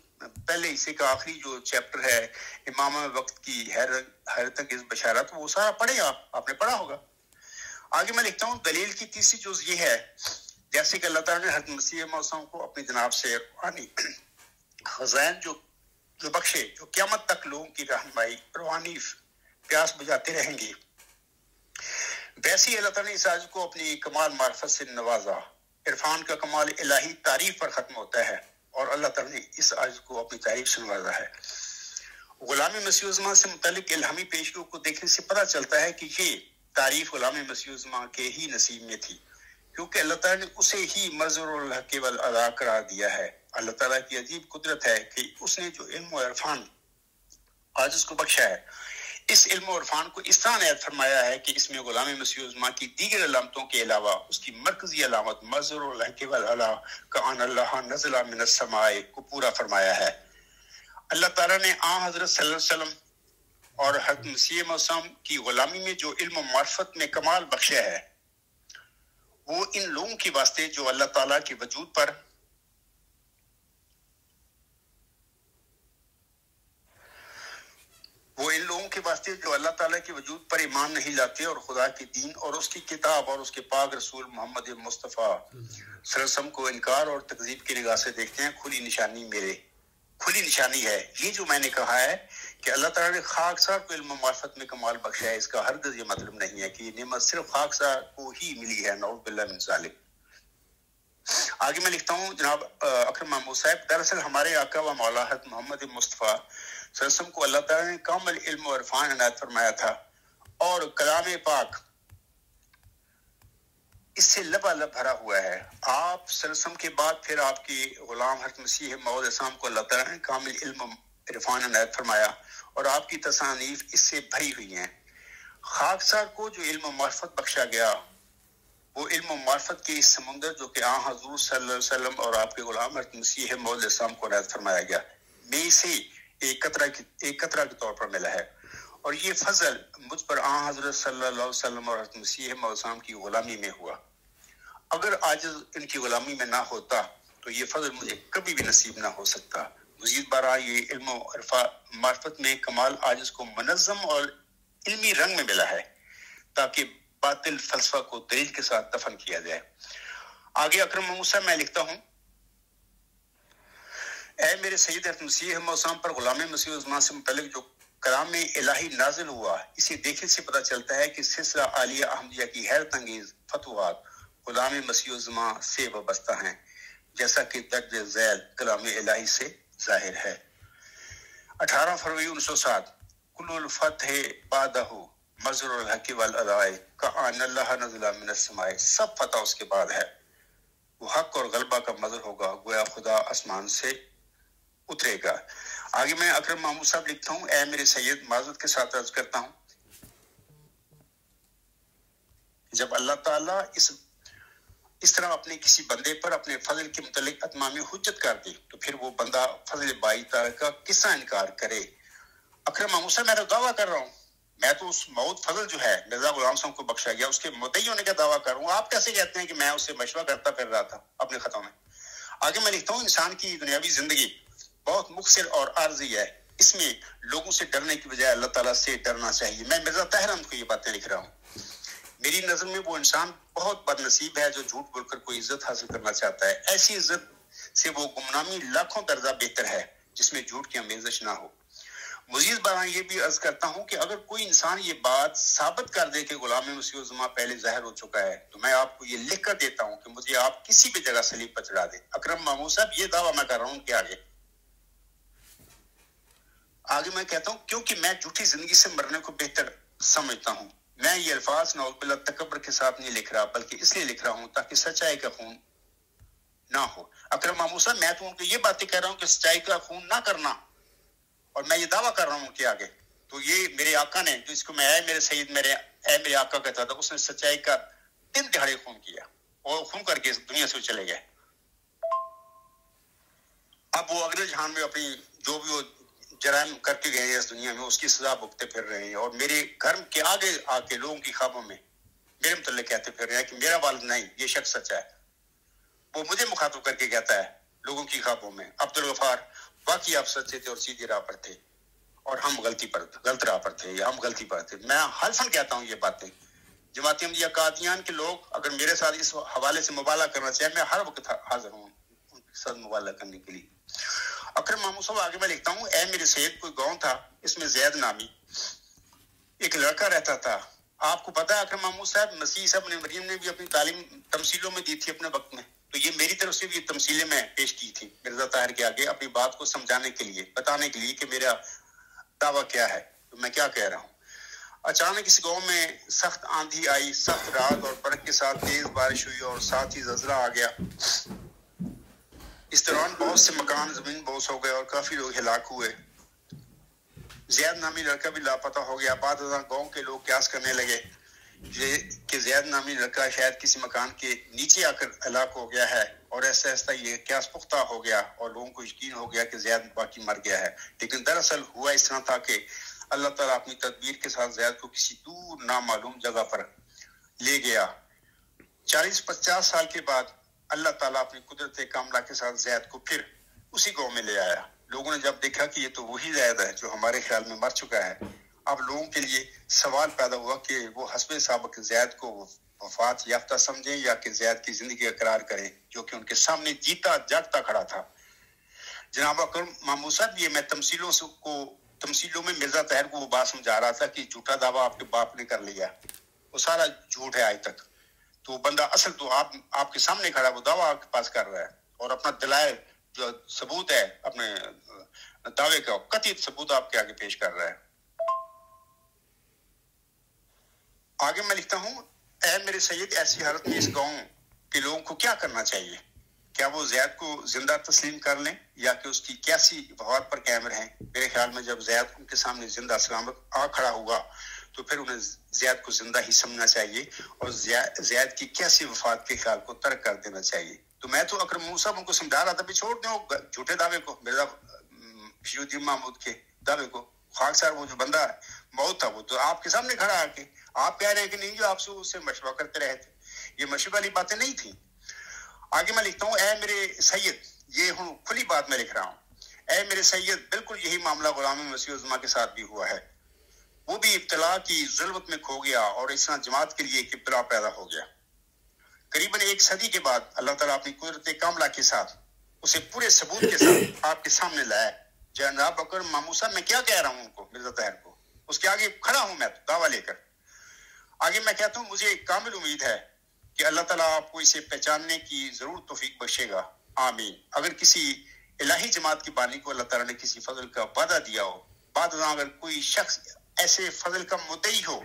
پہلے حصے کا آخری جو چیپٹر ہے امام وقت کی حیرت انگیز بشارت، وہ سارا پڑھے آپ نے پڑھا ہوگا۔ آگے میں لکھتا ہوں، دلیل کی تیسری جز یہ ہے جیسے کہ اللہ تعالیٰ نے حضرت مسیح موعود کو اپنی جناب سے روحانی خزائن جو بخشے، جو قیامت تک لوگوں کی رہنمائی روحانی پیاس بجھاتے رہیں گے، ویسے ہی اللہ تعالیٰ نے اس عاجز کو اپنی کمال معرفت سے نوازا۔ عرفان کا کمال الہی تعریف پر ختم ہوتا ہے اور اللہ تعالیٰ نے اس عاجز کو اپنی تعریف سے نوازا ہے۔ غلام مسیح عظمیٰ سے متعلق الہامی پیشگو کو دیکھنے سے پتہ چلتا ہے کہ یہ تعریف غلام مسیح عظمیٰ کے ہی نصیب میں تھی، کیونکہ اللہ تعالیٰ نے اسے ہی مظہر الحق والادا قرار دیا ہے۔ اللہ تعالیٰ کی عجیب قدرت ہے کہ اس نے جو علم و عرفان عاجز کو بخشا ہے، اس علم و عرفان کو اس طرح عنایت فرمایا ہے کہ اس میں غلام مسیح عظمیٰ کی دیگر علامتوں کے علاوہ اس کی مرکزی علامت مظہر الحق والادا کأن اللہ نزل من السماء کو پورا فرمایا ہے۔ اللہ تعالیٰ نے حضرت صلی اللہ علیہ وسلم اور حضرت مسیح موعود کی غلامی میں جو علم و معرفت میں کمال بخشا ہے، وہ ان لوگوں کے واسطے جو اللہ تعالیٰ کے وجود پر ایمان نہیں لاتے اور خدا کے دین اور اس کی کتاب اور اس کے پاک رسول محمد مصطفیٰ صلی اللہ علیہ وسلم کو انکار اور تکذیب کی نگاہ سے دیکھتے ہیں۔ کھلی نشانی ہے یہ جو میں نے کہا ہے کہ اللہ تعالیٰ نے خاکسار کو علم و معرفت میں کمال بخشا ہے، اس کا ہرگز یہ مطلب نہیں ہے کہ یہ نعمت صرف خاکسار کو ہی ملی ہے، نعوذ باللہ من ذالک۔ آگے میں لکھتا ہوں، جناب اکرم محمود صاحب، دراصل ہمارے آقا و مولا حضرت محمد مصطفیٰ صلی اللہ علیہ وسلم کو اللہ تعالیٰ نے کامل علم و عرفان عنایت فرمایا تھا اور کلام پاک اس سے لبالب بھرا ہوا ہے۔ آپ صلی اللہ علیہ وسلم کے بعد پھر آپ کی غلام حضرت مسیح موعود السلام کو اللہ تعالیٰ نے کامل علم و عرفان عنایت فرمایا اور آپ کی تصانیف اس سے بھری ہوئی ہیں۔ خاکسار کو جو علم و معرفت بخشا گیا، وہ علم و معرفت کے اس سمندر جو کہ حضور صلی اللہ علیہ وسلم اور آپ کے غلام حضرت مسیح موعود السلام کو عنایت فرمایا گیا، میں سے ایک قطرہ کے طور پر ملا ہے، اور یہ فضل مجھ پر حضرت صلی اللہ علیہ وسلم اور حضرت مسیح موعود السلام کی غلامی میں ہوا۔ اگر عاجز ان کی غلامی میں نہ ہوتا تو یہ فضل مجھے کبھی بھی نصیب نہ ہو سکتا۔ مزید بارہ یہ علم و معرفت میں کمال عاجز کو منظم اور علمی رنگ میں ملا ہے تاکہ باطل فلسفہ کو دلیل کے ساتھ دفن کیا جائے۔ آگے اکرم محمود صاحب میں لکھتا ہوں، اے میرے سید مسیح موسم پر غلام مسیح الزمان سے متعلق جو کلام الہی نازل ہوا، اسے دیکھنے سے پتہ چلتا ہے کہ سلسلہ عالیہ احمدیہ کی حیرت انگیز فتوحات غلام مسیح الزمان سے وابستہ ہیں، جیسا کہ درج ذیل کلام الہی سے ظاہر ہے۔ 18 فروری 1907 کل الفتح بعدہ مظہر الحق والعدائے کأن اللہ نزل من السماء، سب فتح اس کے بعد ہے، وہ حق اور غلبہ کا مظہر ہوگا، گویا خدا آسمان سے اترے گا۔ آگے میں اکرم محمود صاحب لکھتا ہوں، اے میرے سید معذرت کے ساتھ عرض کرتا ہوں، جب اللہ تعالیٰ اس طرح اپنے کسی بندے پر اپنے فضل کے متعلق اتمام حجت کر دے تو پھر وہ بندہ فضل بائی تعالیٰ کا کس طرح انکار کرے؟ اکرم محمود صاحب میں تو دعویٰ کر رہا ہوں، میں تو اس موت فضل جو ہے مرزا غلام صاحب کو بخشا گیا اس کے مدعی ہونے کا دعویٰ کر رہا ہوں۔ آپ کیسے کہتے ہیں کہ میں اس سے مشورہ کرتا پھر رہا تھا اپنے خطوں میں؟ آگے میں لکھتا ہوں، انسان کی دنیاوی زندگی بہت مختصر اور عارضی ہے، اس میں لوگوں سے ڈرنے کی بجائے اللہ تعالیٰ سے ڈرنا چاہیے۔ میں مرزا طاہر احمد کو یہ باتیں لکھ رہا ہوں۔ میری نظر میں وہ انسان بہت بد نصیب ہے جو جھوٹ بول کر کوئی عزت حاصل کرنا چاہتا ہے، ایسی عزت سے وہ گمنامی لاکھوں درجہ بہتر ہے جس میں جھوٹ کی آمیزش نہ ہو۔ مزید بار یہ بھی عرض کرتا ہوں کہ اگر کوئی انسان یہ بات ثابت کر دے کہ غلام مسیح الزمان پہلے ظاہر ہو چکا ہے تو میں آپ کو یہ لکھ کر دیتا ہوں کہ مجھے آپ کسی بھی جگہ صلیب پر چڑھا دیں۔ اکرم محمود صاحب یہ دعویٰ میں کر رہا ہوں کہ آگے میں کہتا ہوں، کیونکہ میں جھوٹی زندگی سے مرنے کو بہتر سمجھتا ہوں۔ میں یہ الفاظ نعوذ باللہ تکبر کے ساتھ نہیں لکھ رہا بلکہ اس لیے لکھ رہا ہوں تاکہ سچائی کا خون نہ ہو۔ اکرم محمود صاحب میں تو ان کو یہ باتیں کہہ رہا ہوں کہ سچائی کا خون نہ کرنا، اور میں یہ دعویٰ کر رہا ہوں کہ آگے تو یہ میرے آقا نے جو اس کو میں اے میرے سید اے میرے آقا کہتا تھا، اس نے سچائی کا 3 دہاڑے خون کیا اور خون کر کے اس دنیا سے چلے گئے۔ اب وہ اگلے جہان میں اپنی جو بھی وہ جرائم کر کے گئے ہیں اس دنیا میں اس کی سزا بھگتے پھر رہے ہیں، اور میرے گھر کے آگے آ کے لوگوں کی خوابوں میں میرے متعلق کہتے پھر رہے ہیں کہ میرا والد نہیں، یہ شخص سچا ہے۔ وہ مجھے مخاطب کر کے کہتا ہے لوگوں کی خوابوں میں، عبدالغفار واقعی آپ سچے تھے اور سیدھی راہ پر تھے اور ہم غلط راہ پر تھے، یا ہم غلطی پر تھے۔ میں حلفاً کہتا ہوں یہ باتیں، جماعت احمدیہ قادیان کے لوگ اگر میرے ساتھ اس حوالے سے مبالغہ کرنا چاہیں میں ہر وقت حاضر ہوں ان کے ساتھ مبالغہ کرنے کے لیے۔ اکرم محمود صاحب آگے میں لکھتا ہوں، اے میرے سید کوئی گاؤں تھا، اس میں زید نامی ایک لڑکا رہتا تھا۔ آپ کو پتا ہے اکرم محمود صاحب مسیح عیسیٰ ابن مریم نے بھی اپنی تعلیم تمثیلوں میں دی تھی اپنے وقت میں، تو یہ میری طرف سے بھی یہ تمثیلیں میں پیش کی تھی مرزا طاہر کے آگے اپنی بات کو سمجھانے کے لیے، بتانے کے لیے کہ میرا دعویٰ کیا ہے، تو میں کیا کہہ رہا ہوں۔ اچانک اس گاؤں میں سخت آندھی آئی، سخت رات اور برق کے ساتھ تیز بارش ہوئی اور ساتھ ہی زلزلہ آ گیا۔ اس دوران بہت سے مکان زمین بوس ہو گئے اور کافی لوگ ہلاک ہوئے۔ زید نامی لڑکا بھی لاپتہ ہو گیا۔ بعد ازاں گاؤں کے لوگ قیاس کرنے لگے کہ زید نامی لڑکا شاید کسی مکان کے نیچے آ کر ہلاک ہو گیا ہے، اور ایسا ایسا یہ قیاس پختہ ہو گیا اور لوگوں کو یقین ہو گیا کہ زید باقی مر گیا ہے۔ لیکن دراصل ہوا اس طرح تھا کہ اللہ تعالیٰ اپنی تدبیر کے ساتھ زید کو کسی دور نامعلوم جگہ پر لے گیا۔ 40-50 سال کے بعد اللہ تعالیٰ اپنی قدرت کاملہ کے ساتھ زید کو پھر اسی گاؤں میں لے آیا۔ لوگوں نے جب دیکھا کہ یہ تو وہی زید ہے جو ہمارے خیال میں مر چکا ہے، اب لوگوں کے لیے سوال پیدا ہوا کہ وہ حسب سابق زید کو وفات یافتہ سمجھیں یا کہ زید کی زندگی اقرار کریں جو کہ ان کے سامنے جیتا جاگتا کھڑا تھا۔ جناب اکرم محمود صاحب، یہ میں تمثیلوں میں مرزا طاہر کو وہ بات سمجھا رہا تھا کہ جھوٹا دعویٰ آپ کے باپ نے کر لیا، وہ سارا جھوٹ ہے آج تک، تو بندہ اصل تو آپ کے سامنے کھڑا، وہ دعویٰ آپ کے پاس کر رہا ہے اور اپنا دلائل جو ثبوت ہے اپنے دعوے کا قطعی ثبوت آپ کے آگے پیش کر رہا ہے۔ آگے میں لکھتا ہوں، اے میرے سید ایسی حالت میں اس گاؤں کے لوگوں کو کیا کرنا چاہیے؟ کیا وہ زید کو زندہ تسلیم کر لیں یا کہ اس کی کیسی وفات پر قائم رہیں؟ میرے خیال میں جب زید ان کے سامنے زندہ سلامت آ کھڑا ہوگا تو پھر انہیں زید کو زندہ ہی سمجھنا چاہیے اور زید کی کیسی وفات کے خیال کو ترک کر دینا چاہیے۔ تو میں تو اکرم محمود صاحب ان کو سمجھا رہا تھا بھی چھوڑ دیں وہ جھوٹے دعوے کو، مرزا بشیر الدین محمود کے دعوے کو۔ خاک سار وہ جو بندہ موت تھا وہ تو آپ کے سامنے کھڑا آ کے آپ کہہ رہے ہیں کہ نہیں جو آپ سے اس سے مشورہ کرتے رہے تھے، یہ مشورہ والی باتیں نہیں تھیں۔ آگے میں لکھتا ہوں، اے میرے سید، یہ ہوں کھلی بات میں لکھ رہا ہوں، اے میرے سید، بالکل یہی معاملہ غلام مسیح الزما کے ساتھ بھی ہوا ہے. وہ بھی ابتلا کی ذلت میں کھو گیا اور اس طرح جماعت کے لیے ایک ابتلا پیدا ہو گیا. قریباً 1 صدی کے بعد اللہ تعالیٰ اپنی قدرت کاملہ کے ساتھ اسے پورے ثبوت کے ساتھ آپ کے سامنے لایا. جناب اکرم ماموں صاحب، میں کیا کہہ رہا ہوں ان کو، مرزا طاہر کو، اس کے آگے کھڑا ہوں میں دعویٰ لے کر. آگے میں کہتا ہوں مجھے کامل امید ہے کہ اللہ تعالیٰ آپ کو اسے پہچاننے کی ضرور توفیق بخشے گا. آمین. اگر کسی الہی جماعت کی بانی کو اللہ تعالیٰ نے کسی فضل کا وعدہ دیا ہو، بعد ازاں اگر کوئی شخص ایسے فضل کا مدعی ہو،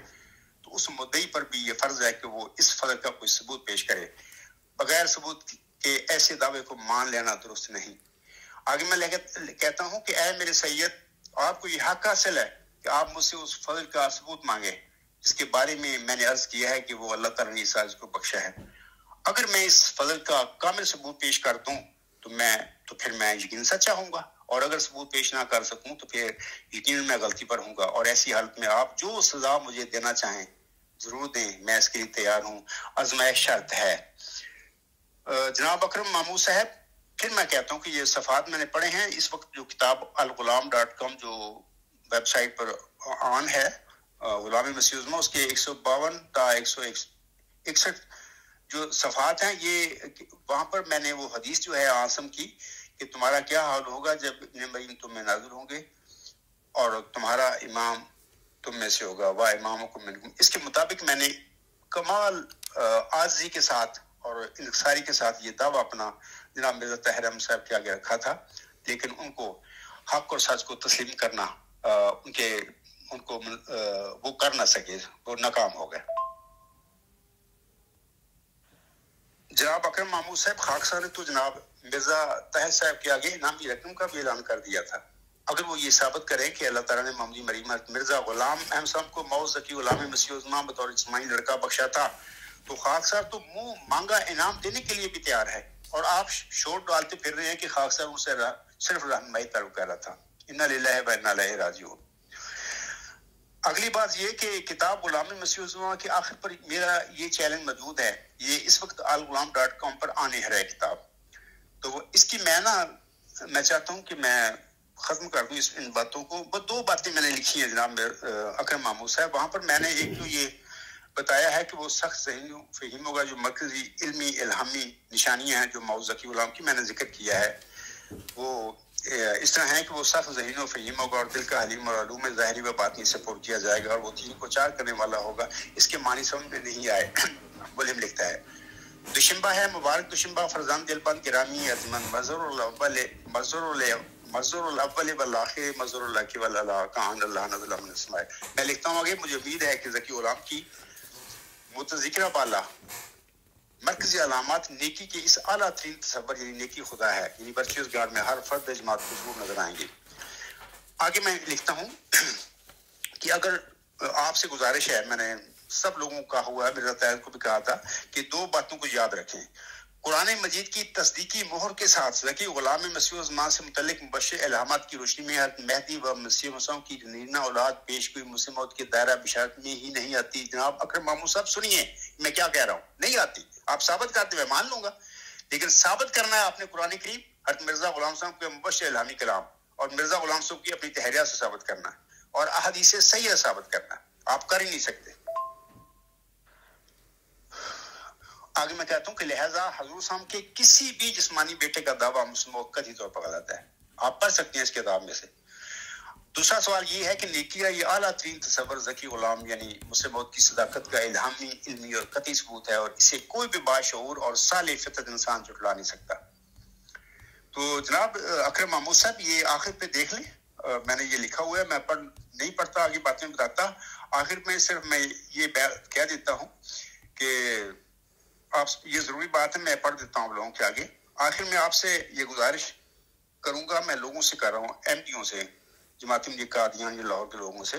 تو اس مدعی پر بھی یہ فرض ہے کہ وہ اس فضل کا کوئی ثبوت پیش کرے. بغیر ثبوت کے ایسے دعوے کو مان لینا درست نہیں. آگے میں کہتا ہوں کہ اے میرے سید، آپ کو یہ حق حاصل ہے کہ آپ مجھ سے اس فضل کا ثبوت مانگے جس کے بارے میں نے عرض کیا ہے کہ وہ اللہ تعالیٰ نے اس عاجز کو بخشا ہے. اگر میں اس فضل کا کامل ثبوت پیش کر دوں تو پھر میں یقین سچا ہوں گا، اور اگر ثبوت پیش نہ کر سکوں تو پھر یقین میں غلطی پر ہوں گا. اور ایسی حالت میں آپ جو سزا مجھے دینا چاہیں ضرور دیں، میں اس کے لیے تیار ہوں. آزمائش شرط ہے. جناب اکرم ماموں صاحب، پھر میں کہتا ہوں کہ یہ صفحات میں نے پڑھے ہیں. اس وقت جو کتاب الغلام.com جو ویب سائٹ پر آن ہے، غلام مسیح الزما، اس کے 152 تا 161 جو صفحات ہیں، یہ وہاں پر میں نے وہ حدیث جو ہے عاصم کی کہ تمہارا کیا حال ہوگا جب ابن مریم تم میں نازل ہوں گے اور تمہارا امام تم میں سے ہوگا، وا امامکم منکم، اس کے مطابق میں نے کمال عاجزی کے ساتھ اور انکساری کے ساتھ یہ دعویٰ اپنا جناب مرزا طاہر احمد صاحب کے آگے رکھا تھا، لیکن ان کو حق اور سچ کو تسلیم کرنا ان کو وہ کر نہ سکے، وہ ناکام ہو گئے. جناب اکرم ماموں صاحب، خاکسار نے تو جناب مرزا طاہر صاحب کے آگے انعامی رقم کا بھی اعلان کر دیا تھا. اگر وہ یہ ثابت کریں کہ اللہ تعالیٰ نے محمدی مریم مرزا غلام احمد صاحب کو موعظ ذکی غلام مسیح الزما بطور جسمانی لڑکا بخشا تھا، تو خاکسار تو منہ مانگا انعام دینے کے لیے بھی تیار ہے، اور آپ شور ڈالتے پھر رہے ہیں کہ خاکسار ان سے صرف رہنمائی طلب کر رہا تھا. انا للہ و انا الیہ راجعون. اگلی بات یہ کہ کتاب غلام مسیح الزما کے آخر پر میرا یہ چیلنج موجود ہے. یہ اس وقت الغلام.com پر آنے ہے کتاب، تو اس کی میں چاہتا ہوں کہ میں ختم کر دوں ان باتوں کو. وہ 2 باتیں میں نے لکھی ہیں جناب اکرم ماموں صاحب. وہاں پر میں نے ایک تو یہ بتایا ہے کہ وہ سخت ذہنی و فہیم ہوگا، جو مرکزی علمی الہامی نشانیاں ہیں جو موعظ ذکی غلام کی میں نے ذکر کیا ہے، وہ اس طرح ہے کہ وہ سخت ذہین و فہیم ہوگا اور دل کا حلیم اور علوم ظاہری و باطنی سے پر کیا جائے گا، اور وہ دین کو چار کرنے والا ہوگا. اس کے معنی سمجھ میں نہیں آئے. ولیم لکھتا ہے، دوشنبہ ہے مبارک دوشنبہ، فرزان دل بند گرامی ارجمند، مظہر الاول والآخر، مظہر اللہ کی والعلا کان اللہ نزل من السماء. میں لکھتا ہوں آگے، مجھے امید ہے کہ ذکی غلام کی متذکرہ بالا مرکزی علامات نیکی کے اس اعلیٰ ترین تصور یعنی نیکی خدا ہے، یعنی ورچوئس گاڈ میں ہر فرد جماعت کو ضرور نظر آئیں گے. آگے میں لکھتا ہوں کہ اگر آپ سے گزارش ہے، میں نے سب لوگوں کا ہوا ہے، مرزا طاہر کو بھی کہا تھا کہ 2 باتوں کو یاد رکھیں. قرآن مجید کی تصدیقی مہر کے ساتھ ذکی غلام مسیح الزما سے متعلق مبشر الہامات کی روشنی میں حضرت مہدی و مسیح مسیح کی نینہ اولاد پیش کوئی مسلم موت کے دائرہ بشارت میں ہی نہیں آتی. جناب اکرم ماموں صاحب سنیے میں کیا کہہ رہا ہوں، نہیں آتی. آپ ثابت کرتے ہوئے مان لوں گا، لیکن ثابت کرنا ہے آپ نے قرآن کریم، حضرت مرزا غلام صاحب کے مبشر الہامی کلام اور مرزا غلام صاحب کی اپنی تحریرات سے ثابت کرنا ہے، اور احادیث صحیح ثابت کرنا ہے. آپ کر ہی نہیں سکتے. آگے میں کہتا ہوں کہ لہٰذا حضور صاحب کے کسی بھی جسمانی بیٹے کا دعویٰ مسلم قطعی طور پر غلط ہے. آپ پڑھ سکتے ہیں اس کتاب میں سے. دوسرا سوال یہ ہے کہ نیکی کا یہ اعلیٰ ترین تصور ذکی غلام یعنی مسلم کی صداقت کا الہامی، علمی اور قطعی ثبوت ہے، اور اسے کوئی بھی باشعور اور صالح فطرت انسان جھٹلا نہیں سکتا. تو جناب اکرم ماموں صاحب یہ آخر پہ دیکھ لیں، میں نے یہ لکھا ہوا ہے، میں نہیں پڑھتا، آگے باتیں بتاتا. آخر میں صرف میں یہ کہہ دیتا ہوں کہ آپ یہ ضروری بات ہے، میں پڑھ دیتا ہوں لوگوں کے آگے. آخر میں آپ سے یہ گزارش کروں گا، میں لوگوں سے کر رہا ہوں، ایم ڈیوں سے، جماعت احمدیہ قادیان لاہور کے لوگوں سے،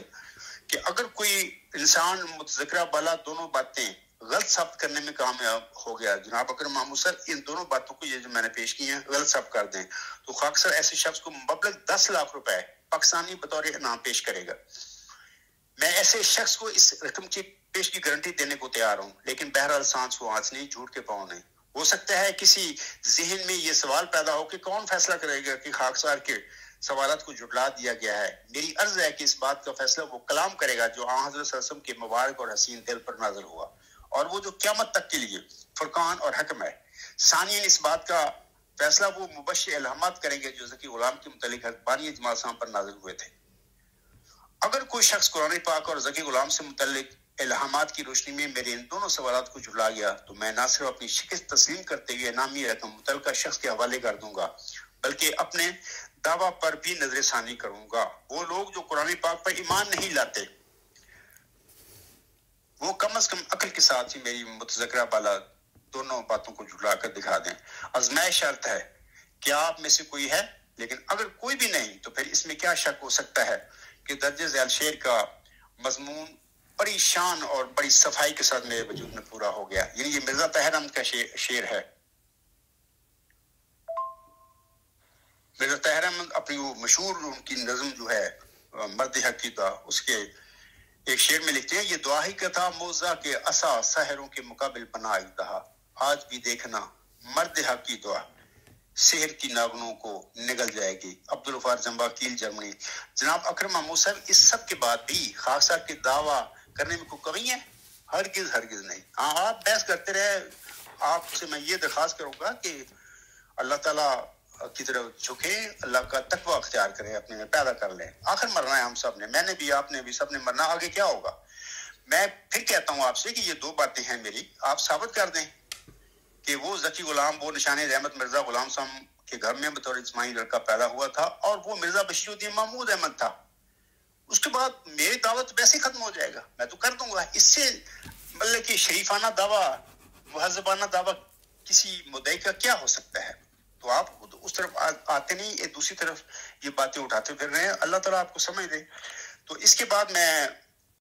کہ اگر کوئی انسان متذکرہ بالا دونوں باتیں غلط ثابت کرنے میں کامیاب ہو گیا، جناب اکرم ماموں صاحب ان دونوں باتوں کو یہ جو میں نے پیش کی ہیں غلط ثابت کر دیں، تو خاکسار ایسے شخص کو مبلغ 10 لاکھ روپے پاکستانی بطور انعام پیش کرے گا. میں ایسے شخص کو اس رقم کی پیش کی گارنٹی دینے کو تیار ہوں، لیکن بہرحال سانس کو آنچ نہیں، جھوٹ کے پاؤں نہیں. ہو سکتا ہے کسی ذہن میں یہ سوال پیدا ہو کہ کون فیصلہ کرے گا کہ خاکسار کے سوالات کو جھٹلا دیا گیا ہے۔ میری عرض ہے کہ اس بات کا فیصلہ وہ کلام کرے گا جو آن حضرت صلی اللہ علیہ وسلم کے مبارک اور حسین دل پر نازل ہوا، اور وہ جو قیامت تک کے لیے فرقان اور حکم ہے۔ ثانیاً اس بات کا فیصلہ وہ مبشر الہامات کریں گے جو ذکی غلام کے متعلق حقانی اجماع السلام پر نازل ہوئے تھے۔ اگر کوئی شخص قرآن پاک اور ذکی غلام سے متعلق الہامات کی روشنی میں میرے ان دونوں سوالات کو جھٹلا گیا تو میں نہ صرف اپنی شکست تسلیم کرتے ہوئے انعامی رقم متعلقہ شخص کے حوالے کر دوں گا، بلکہ اپنے دعویٰ پر بھی نظر ثانی کروں گا۔ وہ لوگ جو قرآن پاک پر ایمان نہیں لاتے وہ کم از کم عقل کے ساتھ ہی میری متذکرہ بالا دونوں باتوں کو جھٹلا کر دکھا دیں۔ آزمائش شرط ہے کہ آپ میں سے کوئی ہے، لیکن اگر کوئی بھی نہیں تو پھر اس میں کیا شک ہو سکتا ہے کہ درج ذیل شعر کا مضمون بڑی شان اور بڑی صفائی کے ساتھ میرے وجود میں پورا ہو گیا۔ یعنی یہ مرزا طاہر احمد کا شعر ہے۔ مرزا طاہر احمد اپنی وہ مشہور ان کی نظم جو ہے مرد حقیقہ، اس کے ایک شعر میں لکھتے ہیں، یہ دعا ہی کا تھا موزہ کے عصا سحروں کے مقابل پناہ دہا، آج بھی دیکھنا مرد حق کی دعا سحر کی ناگنوں کو نگل جائے گی۔ عبدالغفار جنبا کیل جرمنی۔ جناب اکرم محمود صاحب، اس سب کے بعد بھی خاک صاحب کے دعویٰ کرنے میں کوئی کمی ہے؟ ہرگز نہیں۔ ہاں، آپ بحث کرتے رہے، آپ سے میں یہ درخواست کروں گا کہ اللہ تعالیٰ کی طرف جھکیں، اللہ کا تقوی اختیار کریں، اپنے میں پیدا کر لیں۔ آخر مرنا ہے ہم سب نے، میں نے بھی، آپ نے بھی، سب نے مرنا، آگے کیا ہوگا؟ میں پھر کہتا ہوں آپ سے کہ یہ دو باتیں ہیں میری، آپ ثابت کر دیں کہ وہ ذکی غلام، وہ نشان رحمت مرزا غلام صاحب کے گھر میں بطور اجتماعی لڑکا پیدا ہوا تھا، اور وہ مرزا بشیر الدین محمود احمد تھا۔ اس کے بعد میری دعوت ویسے ختم ہو جائے گا، میں تو کر دوں گا۔ اس سے مطلب کہ شریفانہ دعویٰ، مہذبانہ دعویٰ کسی مدعی کا کیا ہو سکتا ہے؟ تو آپ اس طرف آتے نہیں، ایک دوسری طرف یہ باتیں اٹھاتے پھر رہے ہیں۔ اللہ تعالیٰ آپ کو سمجھ دے۔ تو اس کے بعد میں